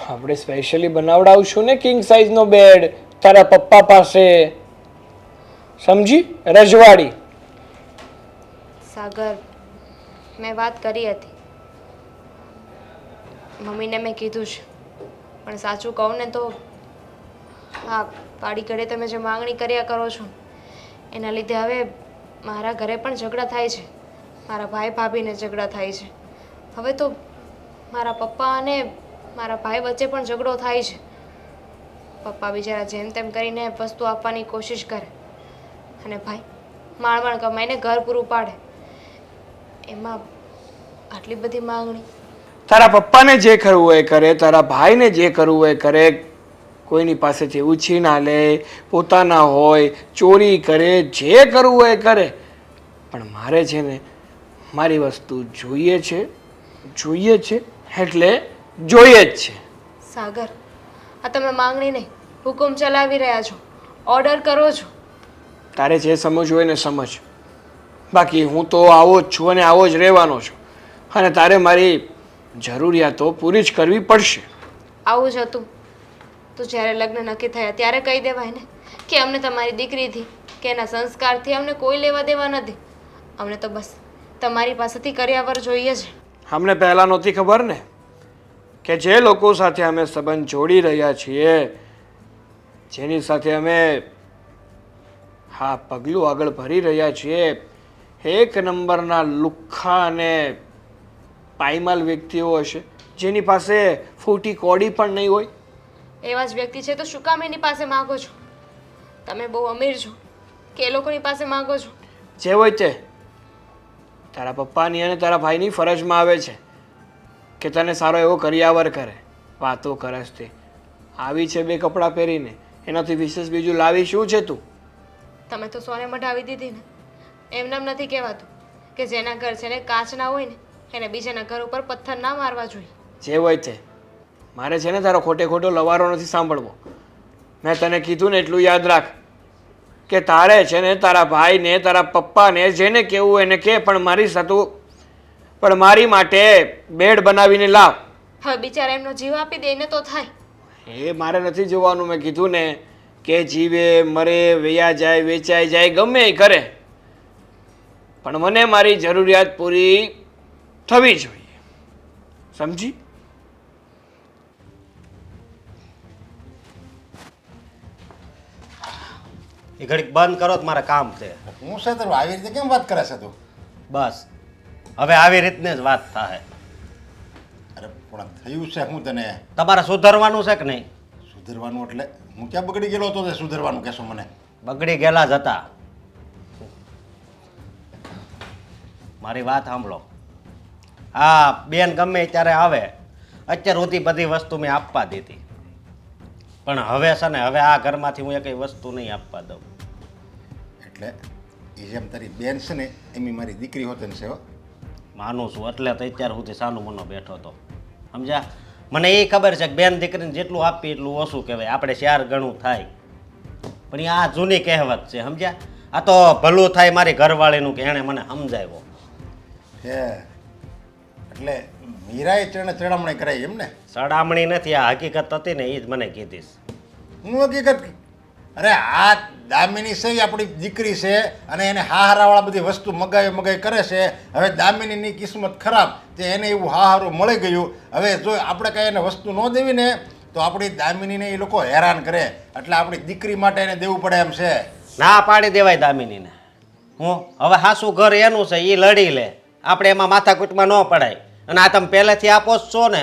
આપણે સ્પેશિયલી બનાવડાવશું ને કિંગ સાઇઝનો બેડ તારા પપ્પા પાસે, સમજી? રજવાડી. સાગર, મેં વાત કરી હતી, મમ્મીને મેં કીધું છે, પણ સાચું કહું ને તો હા, પાડી ઘડે તમે જે માંગણી કર્યા કરો છો એના લીધે હવે મારા ઘરે પણ ઝઘડા થાય છે, મારા ભાઈ ભાભીને ઝઘડા થાય છે. હવે તો મારા પપ્પા અને મારા ભાઈ વચ્ચે પણ ઝઘડો થાય છે. પપ્પા બિચારા જેમ તેમ કરીને વસ્તુ આપવાની કોશિશ કરે અને ભાઈ માળ કમાઈને ઘર પૂરું પાડે. એમાં આટલી બધી માંગણી. તારા પપ્પાને જે કરવું હોય એ કરે, તારા ભાઈને જે કરવું હોય એ કરે, કોઈની પાસેથી ઉછી ના લે, પોતાના હોય ચોરી કરે, જે કરવું હોય એ કરે. પણ મારે છે ને મારી વસ્તુ જોઈએ છે એટલે જોઈએ જ છે. સાગર, આ તમે માંગણી નહીં, હુકુમ ચલાવી રહ્યા છો, ઓર્ડર કરો છો. તારે જે સમજવું હોય ને સમજ, બાકી હું તો આવો જ છું અને આવો જ રહેવાનો છું, અને તારે મારી જરૂરિયાતો પૂરી જ કરવી પડશે. આવું જ હતું તો જ્યારે લગ્ન નક્કી થયા ત્યારે કહી દેવાય ને કે અમને તમારી દીકરીથી કે એના સંસ્કારથી અમને કોઈ લેવા દેવા નથી, અમને તો બસ તમારી પાસેથી કર્યાવર જોઈએ છે. અમને પહેલાં નહોતી ખબર ને કે જે લોકો સાથે અમે સંબંધ જોડી રહ્યા છીએ, જેની સાથે અમે પગલું આગળ ભરી રહ્યા છીએ, એક નંબરના લુખ્ખા અને પાયમાલ વ્યક્તિઓ હશે, જેની પાસે ફૂટી કોડી પણ નહીં હોય. એવા જ વ્યક્તિ છે તો શું કામ એની પાસે માગો છો? તમે બહુ અમીર છો કે એ લોકોની પાસે માગો છો? જે હોય તે તારા પપ્પાની અને તારા ભાઈની ફરજમાં આવે છે કે તને સારો એવો કર્યાવર કરે. વાતો કરસ તે આવી છે બે કપડાં પહેરીને, એનાથી વિશેષ બીજું લાવી શું છે તું? તમે તો સોને મઢાવી દીધી ને. એમને એમ નથી કહેવાતું કે જેના ઘર છે ને કાચ ના હોય ને એને બીજાના ઘર ઉપર પથ્થર ના મારવા જોઈએ. જે હોય તે મારે છે ને તારો ખોટો લવારો નથી સાંભળવો. મેં તને કીધું ને એટલું યાદ રાખ કે તારે છે ને તારા ભાઈને, તારા પપ્પાને જેને કહેવું એને કહે, પણ મારી માટે બેડ બનાવીને લાવ. હવે બિચારા એમનો જીવ આપી દે એને તો થાય. એ મારે નથી જોવાનું. મેં કીધું ને કે જીવે મરે, વૈયા જાય, વેચાઈ જાય, ગમે એ કરે, પણ મને મારી જરૂરિયાત પૂરી થવી જોઈએ, સમજી? એ ઘડીક બંધ કરો તો મારે કામ છે. હું છે તારું આવી રીતે કેમ વાત કરે છે તું? બસ હવે આવી રીતને જ વાત થાય. અરે પણ થયું છે હું તને તમારે સુધરવાનું છે કે નહીં? સુધરવાનું એટલે હું ક્યાં બગડી ગયેલો હતો તે સુધરવાનું કહેશો મને? બગડી ગયેલા જ હતા. મારી વાત સાંભળો. હા, બેન ગમે ત્યારે આવે, અત્યાર સુધી બધી વસ્તુ મેં આપવા દીધી, પણ હવે છે ને હવે આ ઘરમાંથી હું એકઈ વસ્તુ નહીં આપવા દઉં. એટલે એ જેમ તારી બેન છે ને એમ મારી દીકરી હોત ને છે હો. માનું છું એટલે તો અત્યાર સુધી સાનું મનો બેઠો હતો, સમજ્યા? મને એ ખબર છે કે બેન દીકરીને જેટલું આપી એટલું ઓછું કહેવાય, આપણે 4 ગણું થાય. પણ એ આ જૂની કહેવત છે, સમજ્યા? આ તો ભલું થાય મારી ઘરવાળીનું કે એણે મને સમજાવ્યો. હે એટલે મીરાએ ચડામણી કરાઈ એમ ને? સડામણી નથી, આ હકીકત હતી ને એ જ મને કીધીશ. હું હકીકત? અરે આ દામિની છે એ આપણી દીકરી છે અને એને હાહારાવાળા બધી વસ્તુ મગાવી કરે છે. હવે દામિનીની કિસ્મત ખરાબ, તે એને એવું હાહારું મળી ગયું. હવે જો આપણે કાંઈ એને વસ્તુ ન દેવી ને તો આપણી દામિનીને એ લોકો હેરાન કરે, એટલે આપણી દીકરી માટે એને દેવું પડે એમ છે. ના પાડી દેવાય દામિનીને. હું હવે હાસું ઘર એનું છે, એ લડી લે, આપણે એમાં માથાકૂટમાં ન પડાય. અને આ તમે પહેલેથી આપો છો ને,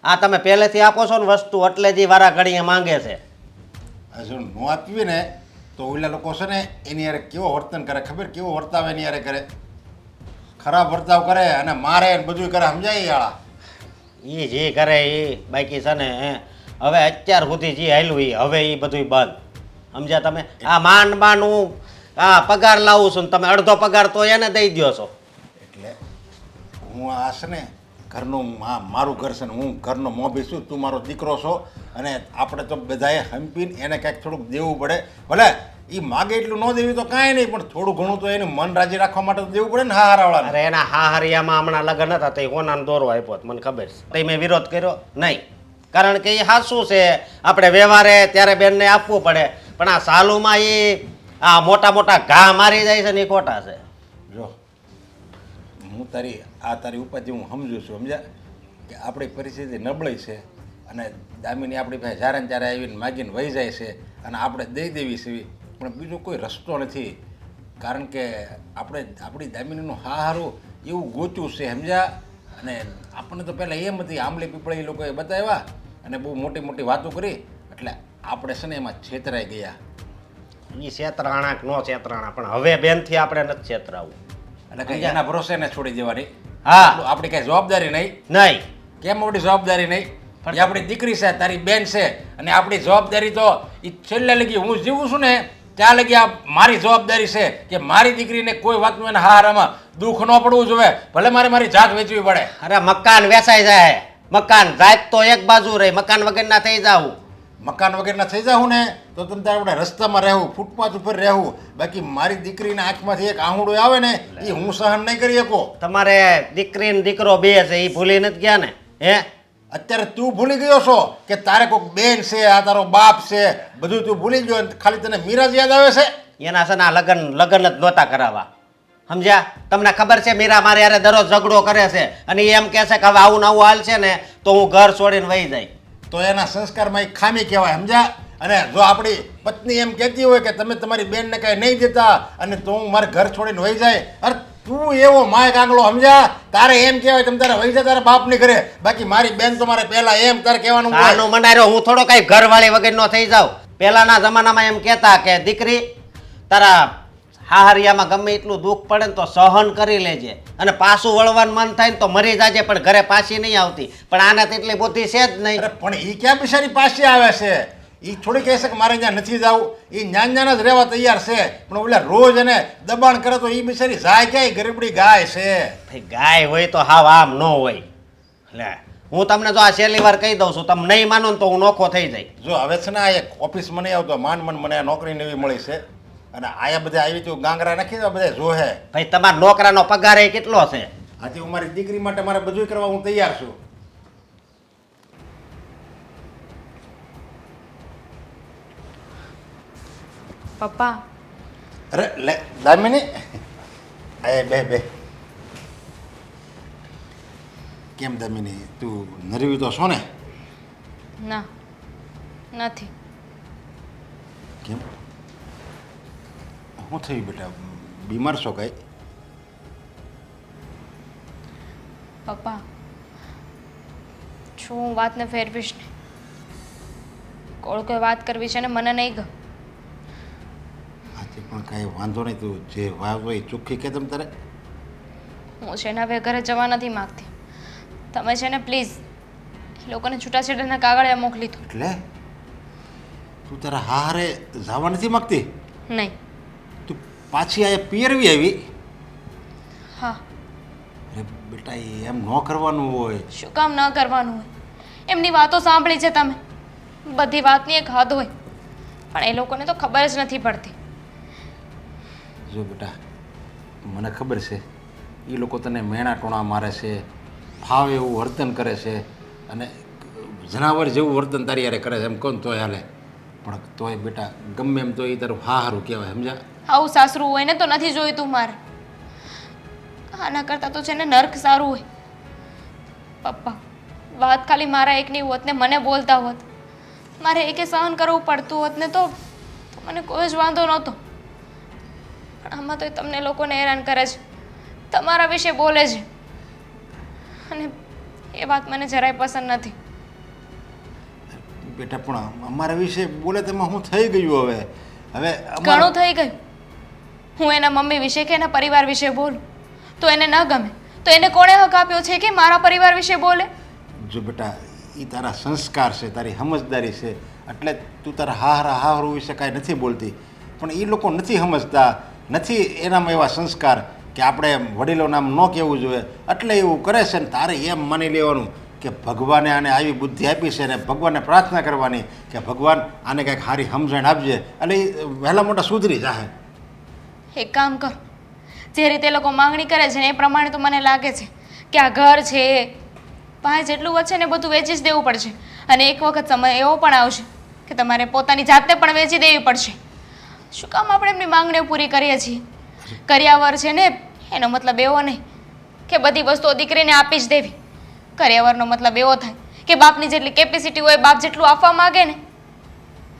આ તમે પહેલેથી આપો છો ને વસ્તુ, એટલે જ વારા ઘડીએ માંગે છે. હજુ ન આપીએ ને તો ઓલા લોકો છે ને એની યારે કેવો વર્તન કરે ખબર? કેવો વર્તાવ એની યારે કરે? ખરાબ વર્તાવ કરે અને મારે ને બધું કરે, સમજાય? યાળા એ જે કરે એ બાકી છે ને હવે અત્યાર સુધી જે હાલ્યું એ હવે એ બધું બંધ, સમજ્યા તમે? આ માંડ હું આ પગાર લાવું છું ને તમે અડધો પગાર તો એને દઈ દો છો. એટલે હું આ છે ને ઘરનું મારું ઘર છે ને હું ઘરનો મોભી છું, તું મારો દીકરો છો, અને આપણે તો બધાએ હંપીને એને કંઈક થોડુંક દેવું પડે. ભલે એ માગે એટલું ન દેવી તો કાંઈ નહીં, પણ થોડું ઘણું તો એનું મન રાજી રાખવા માટે તો દેવું પડે ને હારાવાળાને. અરે એના હાહરિયામાં હમણાં લગ્ન હતા તો એ હોનાનો દોરો આપ્યો હતો, મને ખબર છે. તો મેં વિરોધ કર્યો નહીં, કારણ કે એ સાચું છે. આપણે વ્યવહારે ત્યારે બેનને આપવું પડે, પણ આ સાલુમાં એ આ મોટા મોટા ઘા મારી જાય છે ને એ ખોટા છે. જો હું તારી ઉપાધિ હું સમજુ છું, સમજ્યા કે આપણી પરિસ્થિતિ નબળી છે અને દામિની આપણી પાસે જ્યારે ને ત્યારે આવીને માગીને વહી જાય છે અને આપણે દઈ દેવી છે, પણ બીજો કોઈ રસ્તો નથી. કારણ કે આપણે આપણી દામિનીનું હારું એવું ગોચ્યું છે, સમજ્યા. અને આપણને તો પહેલાં એમ હતી આંબલી પીપળી એ લોકોએ બતાવ્યા અને બહુ મોટી મોટી વાતો કરી, એટલે આપણે છે ને એમાં છેતરાઈ ગયા. એ છેતરાણા કે નો છેતરાણા, પણ હવે બેનથી આપણે નથી છેતરાવું. એટલે કંઈ એના ભરોસે ને છોડી દેવાની. હા, આપણી કાંઈ જવાબદારી નહીં. નહીં. કેમ આપણી જવાબદારી નહીં? એ આપણી દીકરી છે, તારી બેન છે, અને આપણી જવાબદારી તો એ છેલ્લે લગી હું જીવું છું ને ત્યાં લગી આ મારી જવાબદારી છે કે મારી દીકરીને કોઈ વાતનું એને હારામાં દુઃખ ન પડવું જોઈએ, ભલે મારે મારી જાત વેચવી પડે. અરે મકાન વેચાઈ જાય, મકાન જાત તો એક બાજુ રહી, મકાન વગરના થઈ જાવું. મકાન વગેરેના થઈ જાઉં ને તો તમે તારે આપણે રસ્તામાં રહેવું, ફૂટપાથ ઉપર રહેવું, બાકી મારી દીકરીના આંખમાંથી એક આહુડો આવે ને એ હું સહન નહીં કરી શકું. તમારે દીકરી ને દીકરો બે છે, એ ભૂલી નથી ગયા ને? હે, અત્યારે તું ભૂલી ગયો છો કે તારે કોઈક બેન છે, આ તારો બાપ છે, બધું તું ભૂલી ગયો, ખાલી તને મીરા જ યાદ આવે છે. એના છે ને આ લગ્ન જ નહોતા કરાવવા, સમજ્યા? તમને ખબર છે મીરા મારે યારે દરરોજ ઝઘડો કરે છે અને એ એમ કહે છે કે હવે આવું નવું હાલ છે ને તો હું ઘર છોડીને વહી જાય. તો એના સંસ્કારમાં એક ખામી કહેવાય, સમજ્યા. અને જો આપણી પત્ની એમ કહેતી હોય કે તમે તમારી બેનને કાંઈ નહીં દેતા અને તો હું મારે ઘર છોડીને વહી જાય, અરે તું એવો માય કાંગલો, સમજ્યા. તારે એમ કહેવાય તમે તારે વહી જાય તારા બાપની ઘરે, બાકી મારી બેન તો મારે પહેલા એમ તારે કહેવાનું હોય. આનો મનાર્યો હું થોડો કઈ ઘરવાળી વગર નો થઈ જાઉં. પહેલાના જમાનામાં એમ કહેતા કે દીકરી તારા હાહરિયામાં ગમે એટલું દુઃખ પડે ને તો સહન કરી લેજે અને પાછું વળવાનું મન થાય ને તો મરી જાજે, પણ ઘરે પાછી નહીં આવતી. પણ આને તો એટલી બુદ્ધિ છે જ નહીં. અરે પણ એ ક્યાં બિચારી પાછી આવે છે? એ થોડી કહે છે કે મારે ત્યાં નથી જવું, એ જ્ઞાન જ રહેવા તૈયાર છે, પણ ઓલા રોજ એને દબાણ કરે તો એ બિચારી જાય ક્યાંય? ગરીબડી ગાય છે. ભાઈ ગાય હોય તો હાવ આમ ન હોય. લે હું તમને જો આ છેલ્લી વાર કહી દઉં છું, તમે નહીં માનો ને તો હું નોખો થઈ જાય. જો હવે છે ને આ એક ઓફિસ મને આવતો મને આ નોકરી નવી મળી છે અને આયા બધા આવી તું ગાંગરા નાખી દો બધા જોહે. ભાઈ તમારા નોકરાનો પગાર એ કેટલો છે? આથી હું મારી દીકરી માટે મારે બધું કરવા હું તૈયાર છું. પપ્પા, અરે લે દામિની, એ બે કેમ દામિની, તું નરવી તો છો ને? ના નથી. કેમ શું થયું બેટા, બીમાર છો કઈ? પપ્પા, શું હું વાતને ફેરવીશ ને? કોઈ વાત કરવી છે ને મને નહીં ગમ. હાથી પણ કાંઈ વાંધો નહીં, તું જે વાત હોય ચોખ્ખી કે તમ તારે. હું છે ને હવે ઘરે જવા નથી માગતી. તમે છે ને પ્લીઝ એ લોકોને છૂટાછેડાના કાગળિયા મોકલી દો. એટલે તું તારા હારે જવા નથી માગતી? નહીં. તું પાછી આ પિયરવી આવી? હા. અરે બેટા એમ ન કરવાનું હોય. શું કામ ન કરવાનું હોય? એમની વાતો સાંભળી છે તમે, બધી વાતની એક હદ હોય, પણ એ લોકોને તો ખબર જ નથી પડતી. જો બેટા મને ખબર છે એ લોકો તને મેણા ટોણા મારે છે, ફાવે એવું વર્તન કરે છે અને જનાવર જેવું વર્તન તારી યારે કરે છે, એમ કોણ તોય હાલે. પણ તોય બેટા ગમે એમ તો એ તારું હારું કહેવાય, સમજ્યા. આવું સાસરું હોય ને તો નથી જોઈતું મારે. આના કરતાં તો છે ને નર્ક સારું હોય. પપ્પા, વાત ખાલી મારા એકની હોત ને મને બોલતા હોત, મારે એકે સહન કરવું પડતું હોત ને તો મને કોઈ જ વાંધો નહોતો. પણ આમાં તો તમને લોકોને હેરાન કરે છે, તમારા વિશે બોલે છે, અને એ વાત મને જરાય પસંદ નથી. બેટા પણ અમારા વિશે બોલે તેમાં હું થઈ ગયું? હવે હવે ઘણું થઈ ગયું. હું એના મમ્મી વિશે કે એના પરિવાર વિશે બોલું તો એને ન ગમે, તો એને કોણે હક આપ્યો છે કે મારા પરિવાર વિશે બોલે? જો બેટા એ તારા સંસ્કાર છે, તારી સમજદારી છે, એટલે તું તારા હાહરું વિશે કાંઈ નથી બોલતી. પણ એ લોકો નથી સમજતા, નથી એનામાં એવા સંસ્કાર કે આપણે વડીલો નામ ન કહેવું જોઈએ, એટલે એવું કરે છે ને તારે એમ માની લેવાનું કે ભગવાને આને આવી બુદ્ધિ આપી છે અને ભગવાનને પ્રાર્થના કરવાની કે ભગવાન આને કંઈક સારી સમજણ આપજે એટલે એ વહેલા મોટા સુધરી જાય. એક કામ કરો, જે રીતે એ લોકો માંગણી કરે છે ને એ પ્રમાણે તો મને લાગે છે કે આ ઘર છે પાસે જેટલું વચ્ચે ને બધું વેચી જ દેવું પડશે. અને એક વખત સમય એવો પણ આવશે કે તમારે પોતાની જાતે પણ વેચી દેવી પડશે. શું કામ આપણે એમની માંગણીઓ પૂરી કરીએ છીએ? કર્યાવર છે ને એનો મતલબ એવો નહીં કે બધી વસ્તુઓ દીકરીને આપી જ દેવી. કર્યાવરનો મતલબ એવો થાય કે બાપની જેટલી કેપેસિટી હોય, બાપ જેટલું આપવા માગે ને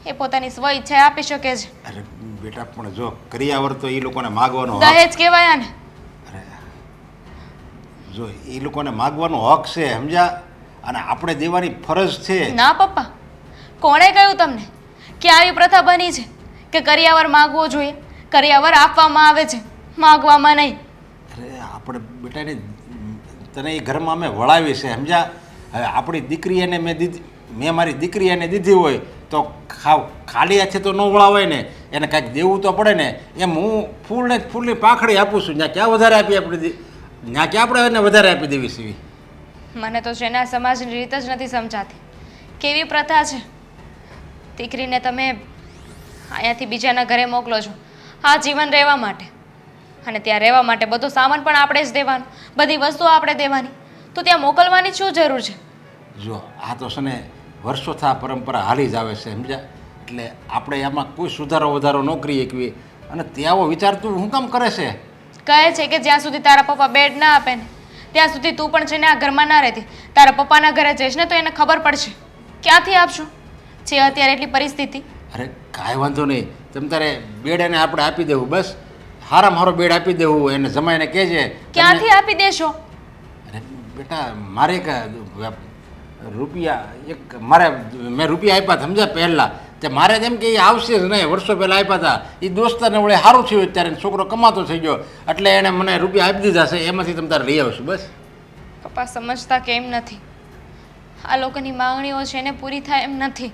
એ પોતાની સ્વ ઈચ્છાએ આપી શકે છે. અરે બેટા પણ જો કરિયાવર તો એ લોકોને માગવાનો હક દહેજ કહેવાય ને. અરે જો એ લોકોને માગવાનો હક છે સમજ્યા અને આપણે દેવાની ફરજ છે. ના પપ્પા, કોણે કહ્યું તમને કે આવી પ્રથા બની છે કે કરિયાવર માગવો જોઈએ? કરિયાવર આપવામાં આવે છે, માગવામાં નહીં. અરે આપણે બેટાને તને એ ઘરમાં અમે વળાવી છે સમજ્યા. હવે આપણી દીકરી એને મેં મારી દીકરી એને દીધી હોય તો ખાલી હાથે તો ન વળાવાય ને, એને કાંઈક દેવું તો પડે ને. એમ હું ફૂલની પાંખડી આપું છું, ત્યાં ક્યાં વધારે આપી આપણે ત્યાં ક્યાં આપણે એને વધારે આપી દેવી સીવી. મને તો છે ને આ સમાજની રીત જ નથી સમજાતી. કેવી પ્રથા છે, દીકરીને તમે અહીંયાથી બીજાના ઘરે મોકલો છો આ જીવન રહેવા માટે, અને ત્યાં રહેવા માટે બધો સામાન પણ આપણે જ દેવાનો, બધી વસ્તુઓ આપણે દેવાની, તો ત્યાં મોકલવાની શું જરૂર છે? જો આ તો છે ને વર્ષોથી આ પરંપરા હાલી જ આવે છે સમજ્યા. એટલે આપણે આમાં કોઈ સુધારો વધારો ન કરી શકીએ. અને તે આવો વિચાર તું શું કામ કરે છે? કહે છે કે જ્યાં સુધી તારા પપ્પા બેડ ના આપે ને ત્યાં સુધી તું પણ છે ને આ ઘરમાં ના રહેતી. તારા પપ્પાના ઘરે જઈશ ને તો એને ખબર પડશે. ક્યાંથી આપશું? છે અત્યારે એટલી પરિસ્થિતિ. અરે કાંઈ વાંધો નહીં, તમે તારે બેડ એને આપણે આપી દેવું, બસ હારામાં હારો બેડ આપી દેવું. એને જમાઈને કહેજે. ક્યાંથી આપી દેશો? અરે બેટા મારે એક રૂપિયા મેં રૂપિયા આપ્યા સમજ્યા પહેલાં તે મારે તેમ કે એ આવશે જ નહીં. વર્ષો પહેલાં આપ્યા હતા. એ દોસ્તારને વળે સારું થયું અત્યારે છોકરો કમાતો થઈ ગયો એટલે એણે મને રૂપિયા આપી દીધા છે. એમાંથી તમે તારે લઈ આવશું બસ. પપ્પા સમજતા કેમ નથી? આ લોકોની માંગણીઓ છે ને પૂરી થાય એમ નથી.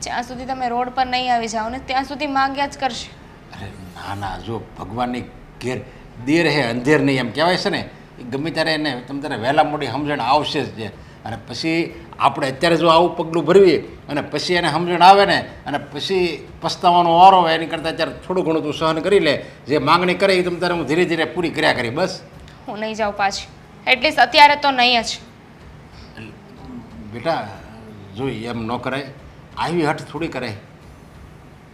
જ્યાં સુધી તમે રોડ પર નહીં આવી જાઓ ને ત્યાં સુધી માંગ્યા જ કરશે. અરે ના ના, જો ભગવાનની ઘેર દેર હે અંધેર નહીં એમ કહેવાય છે ને. એ ગમે ત્યારે એને તમે તારે વહેલા મોડી સમજણ આવશે જ છે. અને પછી આપણે અત્યારે જો આવું પગલું ભરવીએ અને પછી એને સમજણ આવે ને અને પછી પસ્તાવાનો વારો હોય એની કરતાં અત્યારે થોડું ઘણું તું સહન કરી લે. જે માંગણી કરે એ તમે તારે હું ધીરે ધીરે પૂરી કર્યા કરી બસ. હું નહીં જાઉં પાછી, એટલીસ્ટ અત્યારે તો નહીં જ. બેટા જોઈ એમ ન કરાય, આવી હઠ થોડી કરાય.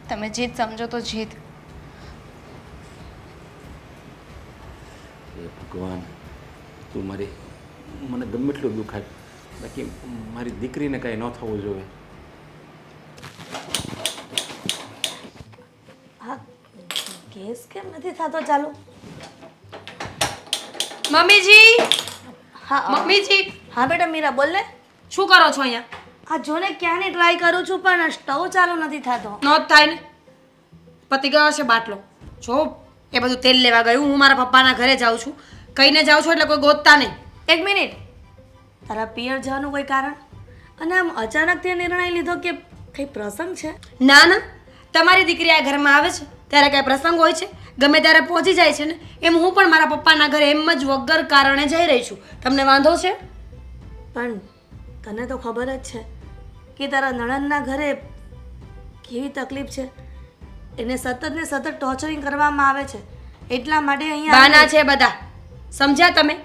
તમે જીત સમજો તો જીત. એ ભગવાન તું મને ગમે એટલું દુખાય, બાકી મારી દીકરીને કાંઈ ન થવું જોઈએ. હા, ગેસ કેમ નથી થતો ચાલુ? મમ્મીજી, હા મમ્મીજી, હા બેટા મીરા બોલ ને. શું કરો છો અહીંયા? આ જોને ક્યાંની ટ્રાય કરું છું પણ સ્ટવ ચાલુ નથી થતો. નો જ થાય ને, પતી ગયો છે બાટલો. જો એ બધું તેલ લેવા ગયું. હું મારા પપ્પાના ઘરે જાઉં છું, કહીને જાઉં છું એટલે કોઈ ગોતતા નહીં. એક મિનિટ, તારા પિયર જવાનું કોઈ કારણ? અને આમ અચાનક તે નિર્ણય લીધો કે કંઈ પ્રસંગ છે? ના ના, તમારી દીકરી આ ઘરમાં આવે છે ત્યારે કાંઈ પ્રસંગ હોય છે? ગમે ત્યારે પહોંચી જાય છે ને, એમ હું પણ મારા પપ્પાના ઘરે એમ જ વગર કારણે જઈ રહી છું. તમને વાંધો છે? પણ તને તો ખબર જ છે કે તારા નણંદના ઘરે કેવી તકલીફ છે. એને સતત ને સતત ટોર્ચરિંગ કરવામાં આવે છે. એટલા માટે અહીંયા બાના છે બધા, સમજ્યા તમે?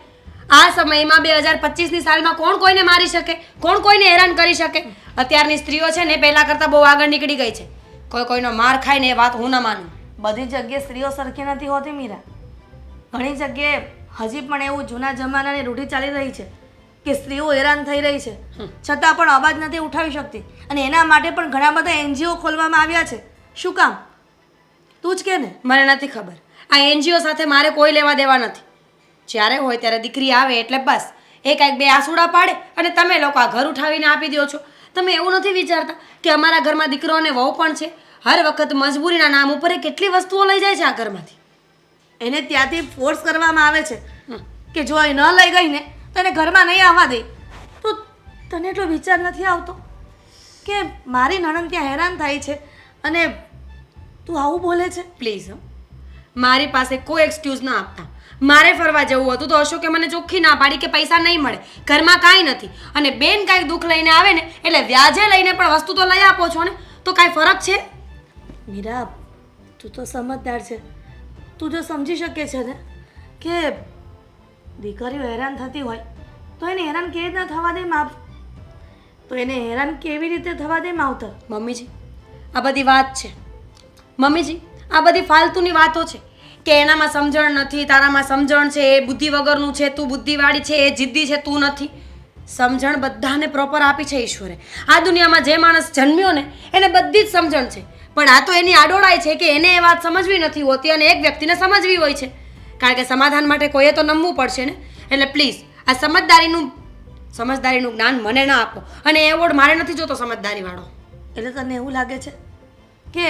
આ સમયમાં 2025ની સાલમાં કોણ કોઈને મારી શકે, કોણ કોઈને હેરાન કરી શકે? અત્યારની સ્ત્રીઓ છે ને પહેલા કરતાં બહુ આગળ નીકળી ગઈ છે. કોઈ કોઈનો માર ખાય ને એ વાત હું ન માનું. બધી જગ્યાએ સ્ત્રીઓ સરખી નથી હોતી મીરા. ઘણી જગ્યાએ હજી પણ એવું જૂના જમાનાની રૂઢી ચાલી રહી છે કે સ્ત્રીઓ હેરાન થઈ રહી છે છતાં પણ અવાજ નથી ઉઠાવી શકતી. અને એના માટે પણ ઘણા બધા એનજીઓ ખોલવામાં આવ્યા છે. શું કામ? તું જ કે ને. મને નથી ખબર. આ એનજીઓ સાથે મારે કોઈ લેવા દેવા નથી. જ્યારે હોય ત્યારે દીકરી આવે એટલે બસ એ કાંઈક બે આસુડા પાડે અને તમે લોકો આ ઘર ઉઠાવીને આપી દો છો. તમે એવું નથી વિચારતા કે અમારા ઘરમાં દીકરો અને વહુ પણ છે. હર વખત મજબૂરીના નામ ઉપર એ કેટલી વસ્તુઓ લઈ જાય છે આ ઘરમાંથી. એને ત્યાંથી ફોર્સ કરવામાં આવે છે કે જો એ ન લઈ ગઈ ને તો એને ઘરમાં નહીં આવવા દે. તો તને એટલો વિચાર નથી આવતો કે મારી નણંદ ત્યાં હેરાન થાય છે અને તું આવું બોલે છે? પ્લીઝ, મારી પાસે કોઈ એક્સક્યુઝ ના આપતા. મારે ફરવા જવું હતું તો અશોકે મને ચોખ્ખી ના પાડી કે પૈસા નહીં મળે, ઘરમાં કાંઈ નથી. અને બેન કાંઈક દુઃખ લઈને આવે ને એટલે વ્યાજે લઈને પણ વસ્તુ તો લઈ આપો છો ને, તો કાંઈ ફરક છે? મીરા, તું તો સમજદાર છે. તું જો સમજી શકે છે ને કે દીકરીઓ હેરાન થતી હોય તો એને હેરાન કેવી રીતના થવા દે તો એને હેરાન કેવી રીતે થવા દે માવતર? મમ્મીજી, આ બધી વાત છે. મમ્મીજી, આ બધી ફાલતુની વાતો છે કે એનામાં સમજણ નથી, તારામાં સમજણ છે, એ બુદ્ધિ વગરનું છે, તું બુદ્ધિવાળી છે, એ જિદ્દી છે, તું નથી. સમજણ બધાને પ્રોપર આપી છે ઈશ્વરે. આ દુનિયામાં જે માણસ જન્મ્યો ને એને બધી જ સમજણ છે, પણ આ તો એની આડોળાઈ છે કે એને એ વાત સમજવી નથી હોતી અને એક વ્યક્તિને સમજવી હોય છે. કારણ કે સમાધાન માટે કોઈએ તો નમવું પડશે ને. એટલે પ્લીઝ આ સમજદારીનું જ્ઞાન મને ના આપો. અને એવોર્ડ મારે નથી જોતો સમજદારીવાળો. એટલે તને એવું લાગે છે કે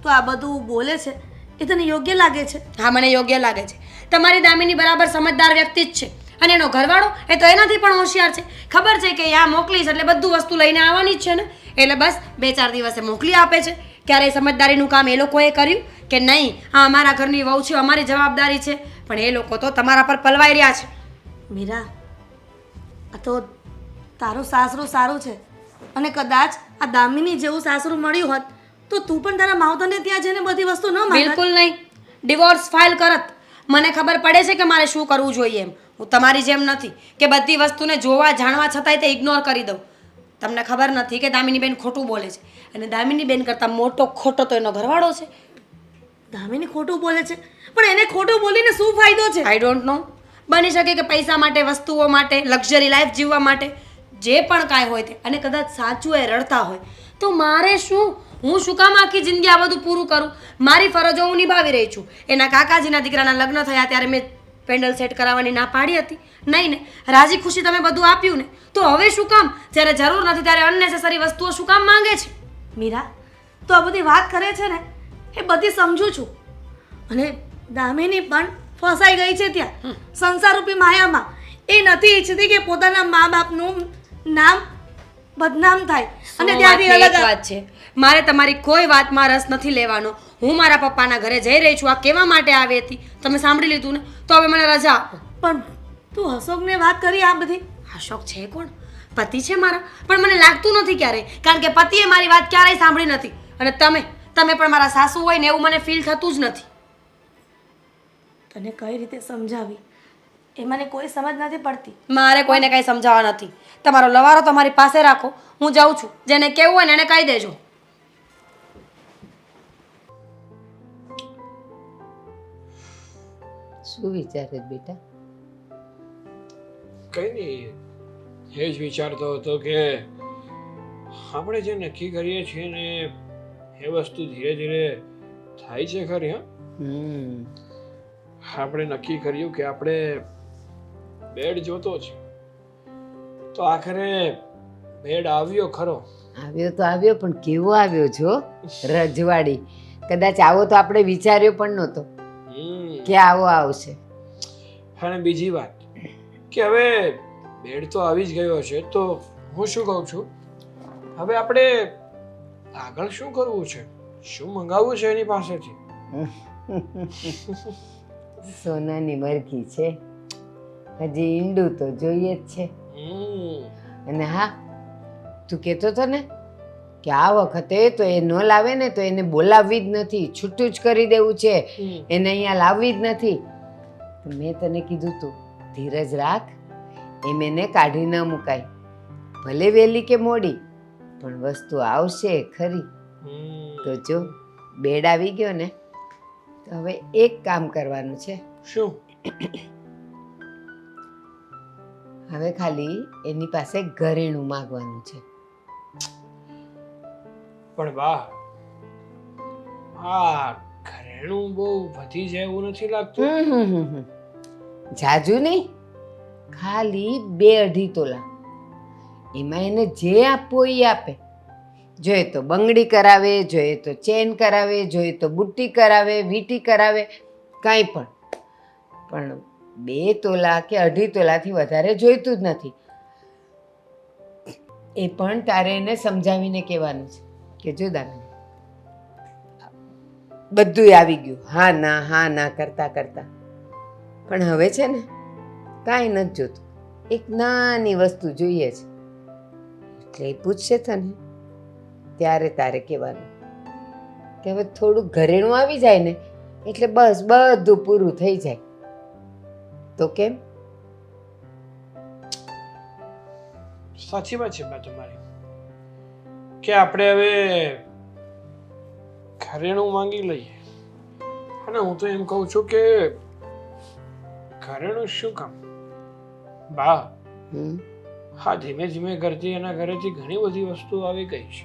તું આ બધું બોલે છે એ તને યોગ્ય લાગે છે? હા, મને યોગ્ય લાગે છે. તમારી દામિની બરાબર સમજદાર વ્યક્તિ જ છે અને એનો ઘરવાળો એ તો એનાથી પણ હોશિયાર છે. ખબર છે કે અહીંયા મોકલીશ એટલે બધું વસ્તુ લઈને આવવાની જ છે ને, એટલે બસ 2-4 દિવસે મોકલી આપે છે. ક્યારે સમજદારીનું કામ એ લોકોએ કર્યું કે નહીં? હા, અમારા ઘરની વહુ છે, અમારી જવાબદારી છે, પણ એ લોકો તો તમારા પર પલવાઈ રહ્યા છે. મીરા, આ તો તારું સાસરું સારું છે અને કદાચ આ દામિની જેવું સાસરું મળ્યું હોત તો તું પણ તારા માવતરને ત્યાં જઈને બધી વસ્તુ ન માંગત. બિલકુલ નહીં. ડિવોર્સ ફાઇલ કરત. મને ખબર પડે છે કે મારે શું કરવું જોઈએ એમ. હું તમારી જેમ નથી કે બધી વસ્તુને જોવા જાણવા છતાંય તે ઇગ્નોર કરી દઉં. તમને ખબર નથી કે દામિનીબેન ખોટું બોલે છે અને દામિનીબેન કરતાં મોટો ખોટો તો એનો ઘરવાળો છે. દામિની ખોટું બોલે છે, પણ એને ખોટું બોલીને શું ફાયદો છે? I don't know. બની શકે કે પૈસા માટે, વસ્તુઓ માટે, લક્ઝરી લાઈફ જીવવા માટે, જે પણ કાંઈ હોય તે, અને કદાચ સાચું એ રડતા હોય તો મારે શું? હું શું કામ આખી જિંદગી આ બધું પૂરું કરું? મારી ફરજો હું નિભાવી રહી છું. એના કાકાજીના દીકરાના લગ્ન થયા ત્યારે મેં પેન્ડલ સેટ કરાવવાની ના પાડી હતી? નહીં ને. રાજી ખુશી તમે બધું આપ્યું ને, તો હવે શું કામ? જ્યારે જરૂર નથી ત્યારે અનનેસેસરી વસ્તુઓ શું કામ માંગે છે? મીરા, તો આ બધી વાત કરે છે ને એ બધી સમજું છું, અને દામિની પણ ફસાઈ ગઈ છે ત્યાં સંસારરૂપી માયામાં. એ નથી ઈચ્છતી કે પોતાના મા બાપનું નામ બદનામ થાય અને ત્યાંથી અલગ વાત છે. મારે તમારી કોઈ વાતમાં રસ નથી લેવાનો. હું મારા પપ્પાના ઘરે જઈ રહી છું. આ કેવા માટે આવી હતી તમે સાંભળી લીધું ને, તો હવે મને રજા આપો. પણ તું અશોકને વાત કરી આ બધી? અશોક છે કોણ? પતિ છે મારા, પણ મને લાગતું નથી ક્યારેય, કારણ કે પતિએ મારી વાત ક્યારેય સાંભળી નથી. અને તમે પણ મારા સાસુ હોય ને એવું મને ફીલ થતું જ નથી. તને કઈ રીતે સમજાવી એ મને કોઈ સમજ નથી પડતી. મારે કોઈને કંઈ સમજાવવા નથી. તમારો લવારો તમારી પાસે રાખો, હું જાઉં છું. જેને કહેવું હોય ને એને કહી દેજો. શું વિચારે બેટા? કંઈ નહીં, એ જ વિચારતો હતો કે આપણે જે નક્કી કરીએ છીએ ને એ વસ્તુ ધીરે ધીરે થાય છે ખરી. આપણે નક્કી કર્યું કે આપણે બેડ જોતો છે, તો આખરે બેડ આવ્યો ખરો. આવ્યો તો આવ્યો, પણ કેવો આવ્યો છો? રજવાડી. કદાચ આવો તો આપણે વિચાર્યો પણ નહોતો કે આવો આવશે. અને બીજી વાત કે હવે બેડ તો આવી જ ગયો છે, તો હું શું કહું છું, હવે આપણે આગળ શું કરવું છે? શું મંગાવવું છે એની પાસેથી? સોનાની મરઘી છે, હજી ઈંડું તો જોઈએ જ છે. અને હા, તું કહેતો હતો ને કે આ વખતે તો એ ન લાવે ને તો એને બોલાવવી જ નથી, છૂટું જ કરી દેવું છે, એને અહીંયા લાવવી જ નથી. મેં તને કીધું તું ધીરજ રાખ, એમ એને કાઢી ન મુકાય. ભલે વહેલી કે મોડી પણ વસ્તુ આવશે ખરી. તો જો બેડ આવી ગયો ને, તો હવે એક કામ કરવાનું છે. શું? હવે ખાલી એની પાસે ઘરેણું માંગવાનું છે. પણ બા, આ ઘરેણું બહુ વધી જાય એવું નથી લાગતું? જાજુ નહીં, ખાલી 2-2.5 તોલા. એમાં એને જે આપવું એ આપે. જોઈએ તો બંગડી કરાવે, જોઈએ તો ચેન કરાવે, જોઈએ તો બુટ્ટી કરાવે, વીંટી કરાવે, કાંઈ પણ. પણ 2 તોલા કે 2.5 તોલાથી વધારે જોઈતું જ નથી. એ પણ તારે એને સમજાવીને કહેવાનું છે કે જો દામિની, બધું આવી ગયું, હા ના કરતા કરતા પણ હવે છે ને કાંઈ નથી જોતું, એક નાની વસ્તુ જોઈએ છે. એટલે એ પૂછશે તને ત્યારે તારે કહેવાનું કે હવે થોડું ઘરેણું આવી જાય ને એટલે બસ બધું પૂરું થઈ જાય. તો કેમ? સાચી વાત છે બા તમારી કે આપણે હવે ઘરેણું માંગી લઈએ. અને હું તો એમ કહું છું કે ઘરેણું શું કામ બા, હમ હા ધીમે ધીમે કરતી એના ઘરેથી ઘણી બધી વસ્તુઓ આવી ગઈ છે.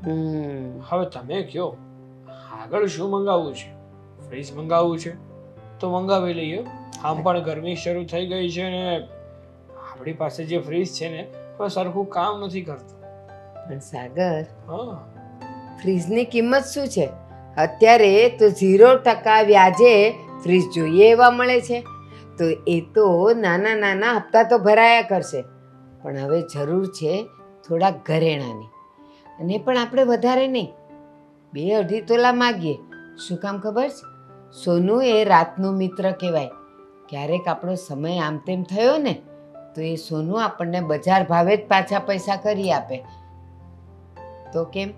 હમ હવે તમે કહો આગળ શું મંગાવવું છે? ફ્રીજ મંગાવવું છે તો મંગાવી લઈએ. આમ પણ ગરમી શરૂ થઈ ગઈ છે ને આપણી પાસે જે ફ્રીજ છે ને હવે સરખું કામ નથી કરતું. પણ સાગર, હા ફ્રીજની કિંમત શું છે? અત્યારે તો 0% વ્યાજે ફ્રીજ જોઈએ એવા મળે છે. તો એ તો નાના નાના હપ્તા તો ભરાયા કરશે. પણ હવે જરૂર છે થોડાક ઘરેણાની, અને પણ આપણે વધારે નહીં, 2-2.5 તોલા માગીએ. શું કામ ખબર છે? સોનું એ રાતનો મિત્ર કહેવાય. ક્યારેક આપણો સમય આમ તેમ થયો ને તો એ સોનું આપણને બજાર ભાવે જ પાછા પૈસા કરી આપે. તો કેમ?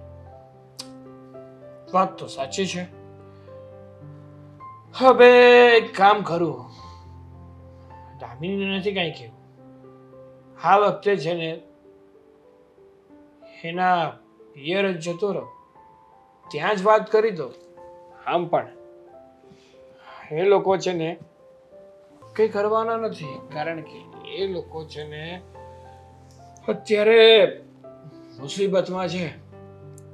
વાત તો સાચી છે. હવે એક કામ કરું, દામિનીને નથી કાંઈ કહેવું. આ વખતે છે ને એના પિયર જ જતો રહો, ત્યાં જ વાત કરી દો. આમ પણ એ લોકો છે ને કંઈ કરવાના નથી, કારણ કે એ લોકો છે ને અત્યારે મુસીબતમાં છે.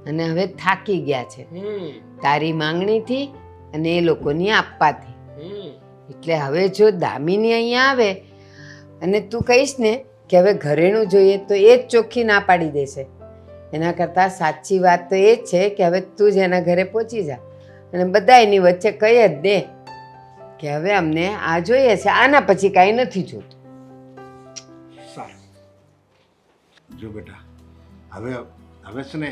અને હવે થાકી ગયા છે તારી માંગણીથી અને એ લોકોની આપવાથી. એટલે હવે જો દામિની અહીંયા આવે અને તું કહીશ ને કે હવે ઘરેણું જોઈએ તો એ જ ચોખ્ખી ના પાડી દેશે. એના કરતાં સાચી વાત તો એ જ છે કે હવે તું જ એના ઘરે પહોંચી જા અને બધા એની વચ્ચે કહી જ દે કે હવે અમને આ જોઈએ છે, આના પછી કાંઈ નથી જોતું. સારું. જો બેટા, હવે હવે છે ને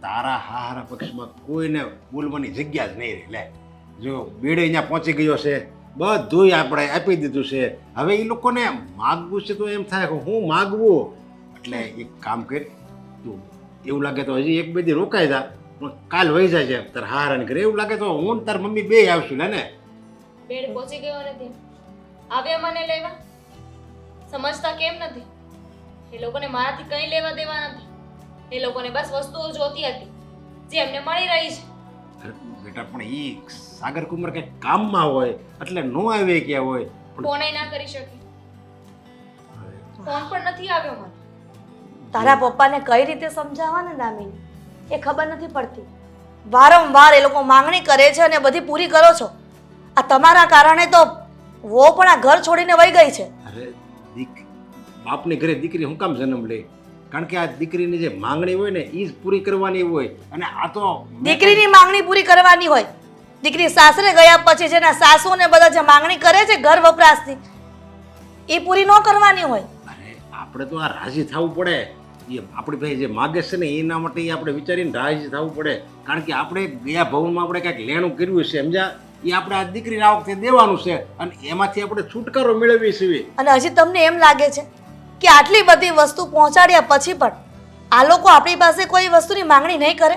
તારા હારા પક્ષમાં કોઈને બોલવાની જગ્યા જ નહીં રહી. લે જો બેડે અહીંયા પહોંચી ગયો છે, બધુંય આપણે આપી દીધું છે. હવે એ લોકોને માગવું છે તો એમ થાય કે હું માગવું. એટલે એક કામ કરી, તું એવું લાગે તો હજી 1-2 દી રોકાઈ જા, પણ કાલ વહી જાય છે તાર હારાને ઘરે. એવું લાગે તો હું ને તાર મમ્મી બે આવશું. લે ને બેડ પહોંચી ગયો નથી, આવ્યા મને લેવા. સમજતા કેમ નથી? એ લોકોને મારાથી કંઈ લેવા દેવા નથી. એ લોકોને બસ વસ્તુઓ જોતી હતી જે એમને મળી રહી છે. અરે બેટા, પણ એ સાગર કુમાર કંઈક કામમાં હોય એટલે નો આવે ક્યાં હોય. ફોન ના કરી શકી, ફોન પણ નથી આવ્યો મને. તારા પપ્પાને કઈ રીતે સમજાવવા ને દામિની, એ ખબર નથી પડતી. વારંવાર એ લોકો માંગણી કરે છે અને બધી પૂરી કરો છો. આ તમારા કારણે તો વો પણ આ ઘર છોડીને વહી ગઈ છે. અરે બાપને ઘરે દીકરી શું કામ જન્મ લે? કારણ કે આ દીકરીની જે માંગણી હોય ને એ જ પૂરી કરવાની હોય. અને આ તો દીકરીની માંગણી પૂરી કરવાની હોય. દીકરી સાસરે ગયા પછી જેના સાસુ ને બધા જે માંગણી કરે છે ઘર વપરાશની, એ પૂરી ન કરવાની હોય. અરે આપણે તો આ રાજી થવું પડે. એ આપણી ભાઈ જે માગે છે ને એના માટે આપણે વિચારીને રાજી થવું પડે. કારણ કે આપણે ગયા ભવનમાં આપણે કંઈક લેણું કર્યું છે, સમજ્યા? એ આપણે આ દીકરીને આ વખતે દેવાનું છે અને એમાંથી આપણે છુટકારો મેળવીએ છીએ. અને હજી તમને એમ લાગે છે કે આટલી બધી વસ્તુ પહોંચાડ્યા પછી પણ આ લોકો આપણી પાસે કોઈ વસ્તુની માંગણી નહીં કરે?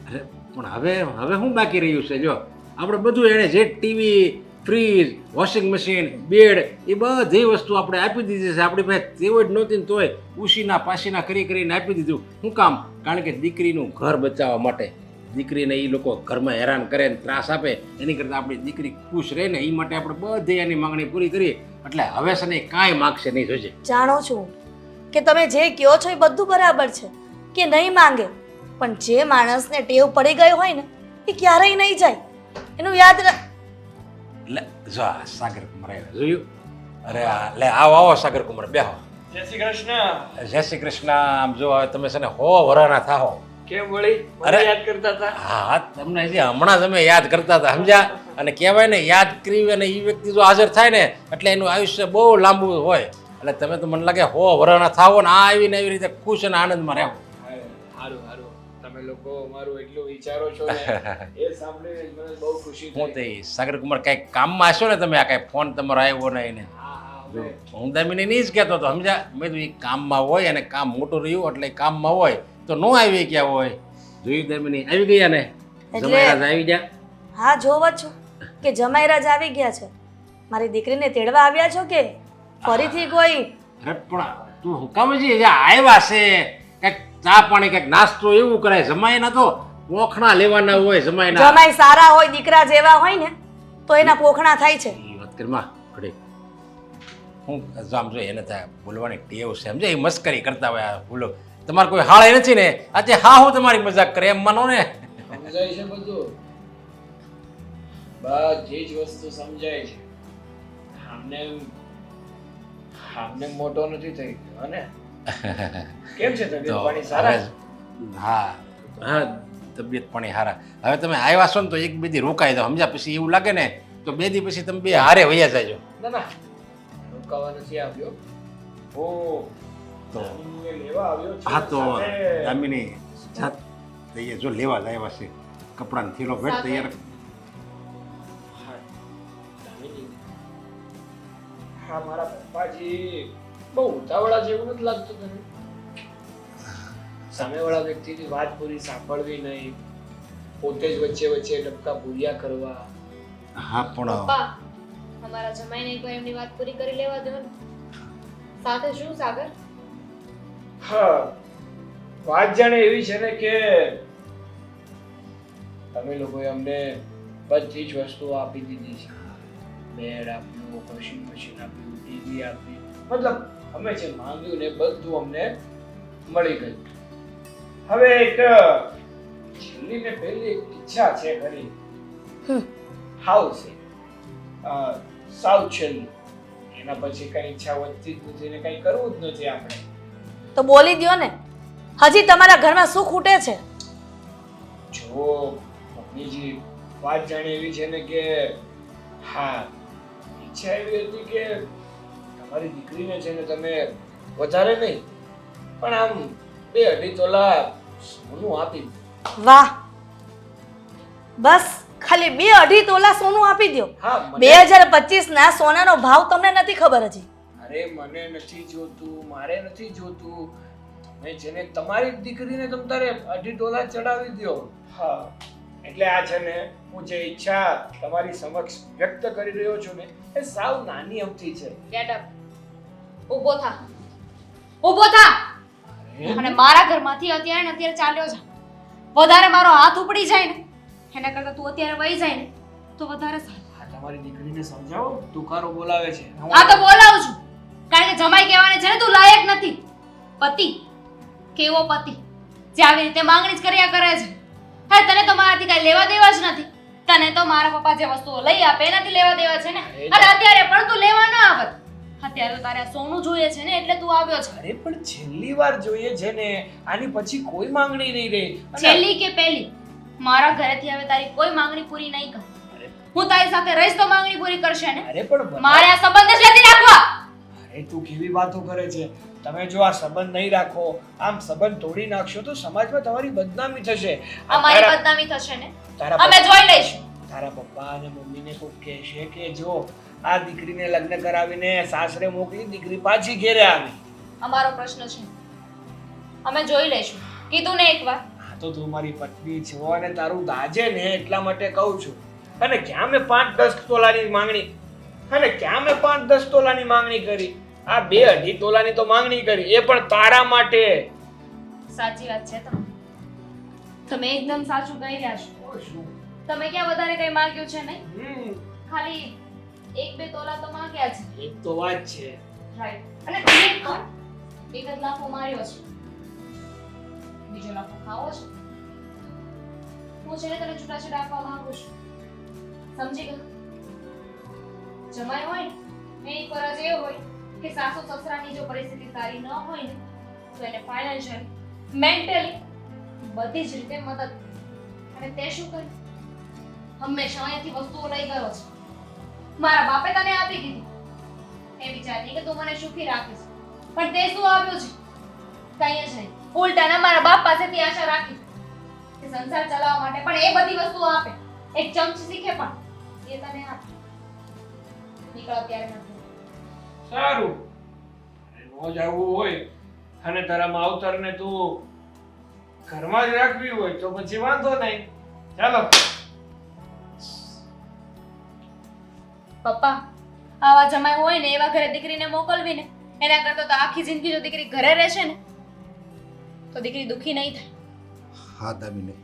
અરે પણ હવે શું બાકી રહ્યું છે? જો આપણે બધું એણે જે TV, fridge, washing machine, bed એ બધી વસ્તુ આપણે આપી દીધી છે. આપણી પાસે તેવો જ નહોતી ને તોય ઉશીના પાસીના કરીને આપી દીધું. શું કામ? કારણ કે દીકરીનું ઘર બચાવવા માટે. દીકરીને એ લોકો ઘરમાં હેરાન કરે ને ત્રાસ આપે એની કરતાં આપણી દીકરી ખુશ રહે ને એ માટે આપણે બધી એની માંગણી પૂરી કરીએ. એટલે હવે છે ને કાંઈ માગશે નહીં. જોજે. જાણો છું કે તમે જે કહો છો એ બધું બરાબર છે કે નહીં માંગે, પણ જે માણસને ટેવ પડી ગઈ હોય ને એ ક્યારેય નહીં જાય. એનું યાદ લે જો આ સાગર કુમાર આવ્યા, જોયું? અરે લે આવો સાગર કુમાર, બેહો. જય શ્રી કૃષ્ણ. જય શ્રી કૃષ્ણ. આમ જો હવે તમે છે ને 100 વરાના થાઓ. કેમ વળી અરે યાદ કરતા હતા? હા, તમને હજી હમણાં તમે યાદ કરતા હતા, સમજ્યા? અને કહેવાય ને યાદ કરી અને એ વ્યક્તિ જો હાજર થાય ને એટલે એનું આયુષ્ય બહુ લાંબુ હોય. એટલે તમે તો મને લાગે 100 વરાના થાવો ને આ આવીને એવી રીતે ખુશ અને આનંદમાં રહો. સારું સારું, તમે તમે લોકો અમારું એટલું વિચારો છો ને એ સાંભળીને જ મને બહુ ખુશી હું થઈ. તે સાગર કુમાર કંઈક કામમાં હશો ને તમે આ કાંઈ ફોન તમારો આવ્યો નહીં ને હા હા જો હવે હું દામિની નહીં જ કહેતો હતો સમજ્યા મેં કીધું એ કામમાં હોય અને કામ મોટું રહ્યું એટલે એ કામમાં હોય તો ન આવી ગયા હોય જોયું દામિની આવી ગયા ને એટલે- જમાઈરાજ આવી ગયા હા જોવ જ છું કે જમાઈરાજ આવી ગયા છે. મારી દીકરીને તેડવા આવ્યા છો કે ફરીથી કોઈ અરે પણ તું હું કામ છે આવ્યા છે કંઈક ચા પાણી કંઈક નાસ્તો એવું કરાય જમાઈના તો પોખણા લેવાના હોય જમાઈના જમાઈ સારા હોય દીકરા જેવા હોય ને તો એના પોખણા થાય છે. એ વાત કરીમાં ઘડી હું આમ જો એને ત્યાં બોલવાની ટેવ છે સમજે એ મસ્કરી કરતા હોય આ બોલો તમારે કોઈ હાળે નથી ને આજે હા હું તમારી મજાક કરે એમ માનો ને સમજાય છે બધું, બધી જ વસ્તુ સમજાય છે. આમને મોટો નથી થઈ ગયો ને? કેમ છે તબિયત તો પાણી સારા? હવે હા હા તબિયત પાણી સારા. હવે તમે આવ્યા છો ને તો એક બે દી રોકાઈ દો સમજ્યા પછી એવું લાગે ને તો બે દી પછી તમે બે હારે વયા જાજો ના ના રોકાવા નથી આવ્યો. ઓ તો દામિનીને લેવા આવ્યો છું હા તો સાથે. દામિની જાત તૈયાર જો લેવા જ આવ્યા છે કપડાનો થેલો ભેટ તૈયાર હા, દામિની. હા મારા પપ્પાજી બહુ ઉતાવળા જેવું નથી લાગતું તને? સામેવાળા વ્યક્તિની વાત પૂરી સાંભળવી નહીં, પોતે જ વચ્ચે વચ્ચે ટપકા પૂર્યા કરવા. હા પણ પપ્પા અમારા જમાઈને એકવાર એમની વાત પૂરી કરી લેવા દો ને. સાથે શું સાગર? હા વાત જાણે એવી છે ને કે તમે લોકોએ અમને બધી જ વસ્તુઓ આપી દીધી છે. બેડ આપ્યું, વોશિંગ મશીન આપ્યું, ટીવી આપી, મતલબ અમે જે માંગ્યું ને બધું અમને મળી ગયું. હવે એક છેલ્લી ને પહેલી એક ઈચ્છા છે ખરી. હાઉ છે સાવ છેલ્લી. એના પછી કઈ ઈચ્છા વધતી જ નથી ને કઈ કરવું જ નથી આપણે. તો બોલી દ્યો ને. હજી તમારા ઘરમાં શું ખૂટે છે? જો મમ્મીજી વાત જાણે એવી છે ને કે હા ઈચ્છા એવી હતી કે તમારી દીકરીને છે ને તમે વધારે નહીં પણ આમ 2-2.5 તોલા સોનું આપી દો. વાહ, બસ ખાલી 2-2.5 તોલા સોનું આપી દો. હા 2025 ના સોનાનો ભાવ તમને નથી ખબર હજી? અરે મને નથી જોતું, મારે નથી જોતું. મેં જેને તમારી દીકરીને તમ તારે 2.5 તોલા ચડાવી દો. હા એટલે આ છે ને હું જે ઈચ્છા તમારી સમક્ષ વ્યક્ત કરી રહ્યો છું ને એ સાવ નાની અમથી છે. Get up. ઊભો થા. ઊભો થા. અને મારા ઘરમાંથી અત્યારે ને અત્યારે ચાલ્યો જા. વધારે મારો હાથ ઉપડી જાય ને એના કરતાં તું અત્યારે વહી જાય ને તો વધારે સારું. આ તમારી દીકરીને સમજાવો, તુકારો બોલાવે છે. આ તો બોલાવું છું કારણ કે જમાઈ કહેવાને છે ને તું લાયક નથી. પતિ કેવો પતિ જે આવી રીતે માંગણી જ કર્યા કરે છે. હા તને તો મારાથી કઈ લેવા દેવા જ નથી. તને તો મારા પપ્પા જે વસ્તુઓ લઈ આપે એનાથી લેવા દેવા છે ને. અને અત્યારે પણ તું લેવા ના આવત. અત્યારે તો તારે આ સોનું જોઈએ છે ને એટલે તું આવ્યો છે. અરે પણ છેલ્લી વાર જોઈએ છે ને, આની પછી કોઈ માંગણી નહીં રહે. અને- છેલ્લી કે પહેલી મારા ઘરેથી હવે તારી કોઈ માંગણી પૂરી નહીં કર. હું તારી સાથે રહીશ તો માંગણી પૂરી કરશે ને. અરે પણ બધા- મારે આ સંબંધ જ નથી રાખવા. અરે તું કેવી વાતો કરે છે? તમે જો આ સંબંધ નહીં રાખો, આમ સંબંધ તોડી નાખશો તો સમાજમાં તમારી બદનામી થશે. આ અમારી તારા- બદનામી થશે ને તારા અમે જોઈ લઈશું. તારા પપ્પા અને મમ્મીને કોઈ કહેશે કે જો આ દીકરીને લગ્ન કરાવીને સાસરે મોકલી, દીકરી પાછી ઘેરે આવી. અમારો પ્રશ્ન છે અમે જોઈ લઈશું. કીધું ને એકવાર. આ તો તું મારી પત્ની છો અને તારું દાજે ને એટલા માટે કહું છું. અને ક્યાં મેં 5-10 તોલાની માંગણી અને ક્યાં મેં 5-10 તોલાની માંગણી કરી? આ 2-2.5 તોલાની તો માંગણી કરી, એ પણ તારા માટે. સાચી વાત છે તમે એકદમ સાચું કહી રહ્યા છો. ઓ શું? તમે ક્યાં વધારે કઈ માંગ્યું છે નહીં. હમ, ખાલી 1-2 તોલા તો માંગ્યા છે. એક તો વાત છે. રાઈટ. અને ક્લિક કર. એક જ લાફો માર્યો છે. બીજો લાફો ખાવો છે. હું છે ને તને છૂટાછેડા આપવા માંગુ છું. સમજી ગયો? જમાઈ હોય ને એની ફરજ એ હોય કે સાસુ સસરાની જો પરિસ્થિતિ સારી ન હોય ને તો એને ફાઇનાન્શિયલી, મેન્ટલી બધી જ રીતે મદદ કરે. અને તે શું કર્યું? હંમેશા અહીંયાથી વસ્તુઓ લઈ ગયો છે. મારા બાપે તને આપી દીધી એ વિચારી કે તું મને સુખી રાખીશ, પણ તે શું આપ્યું છે? કઈ જ નહીં. ઉલટાના મારા બાપ પાસેથી આશા રાખી સંસાર ચલાવવા માટે પણ એ બધી વસ્તુઓ આપે. એક ચમચી શીખે પણ એ તને આપે. નીકળો ત્યારે નથી. સારું નો જવું હોય અને તારા માવતરને તું ઘરમાં જ રાખવી હોય તો પછી વાંધો નહીં. ચાલો. પપ્પા આવા જમાઈ હોય ને એવા ઘરે દીકરીને મોકલવી ને એના કરતા તો આખી જિંદગી જો દીકરી ઘરે રહેશે ને તો દીકરી દુખી નહીં થાય. હા દામિની,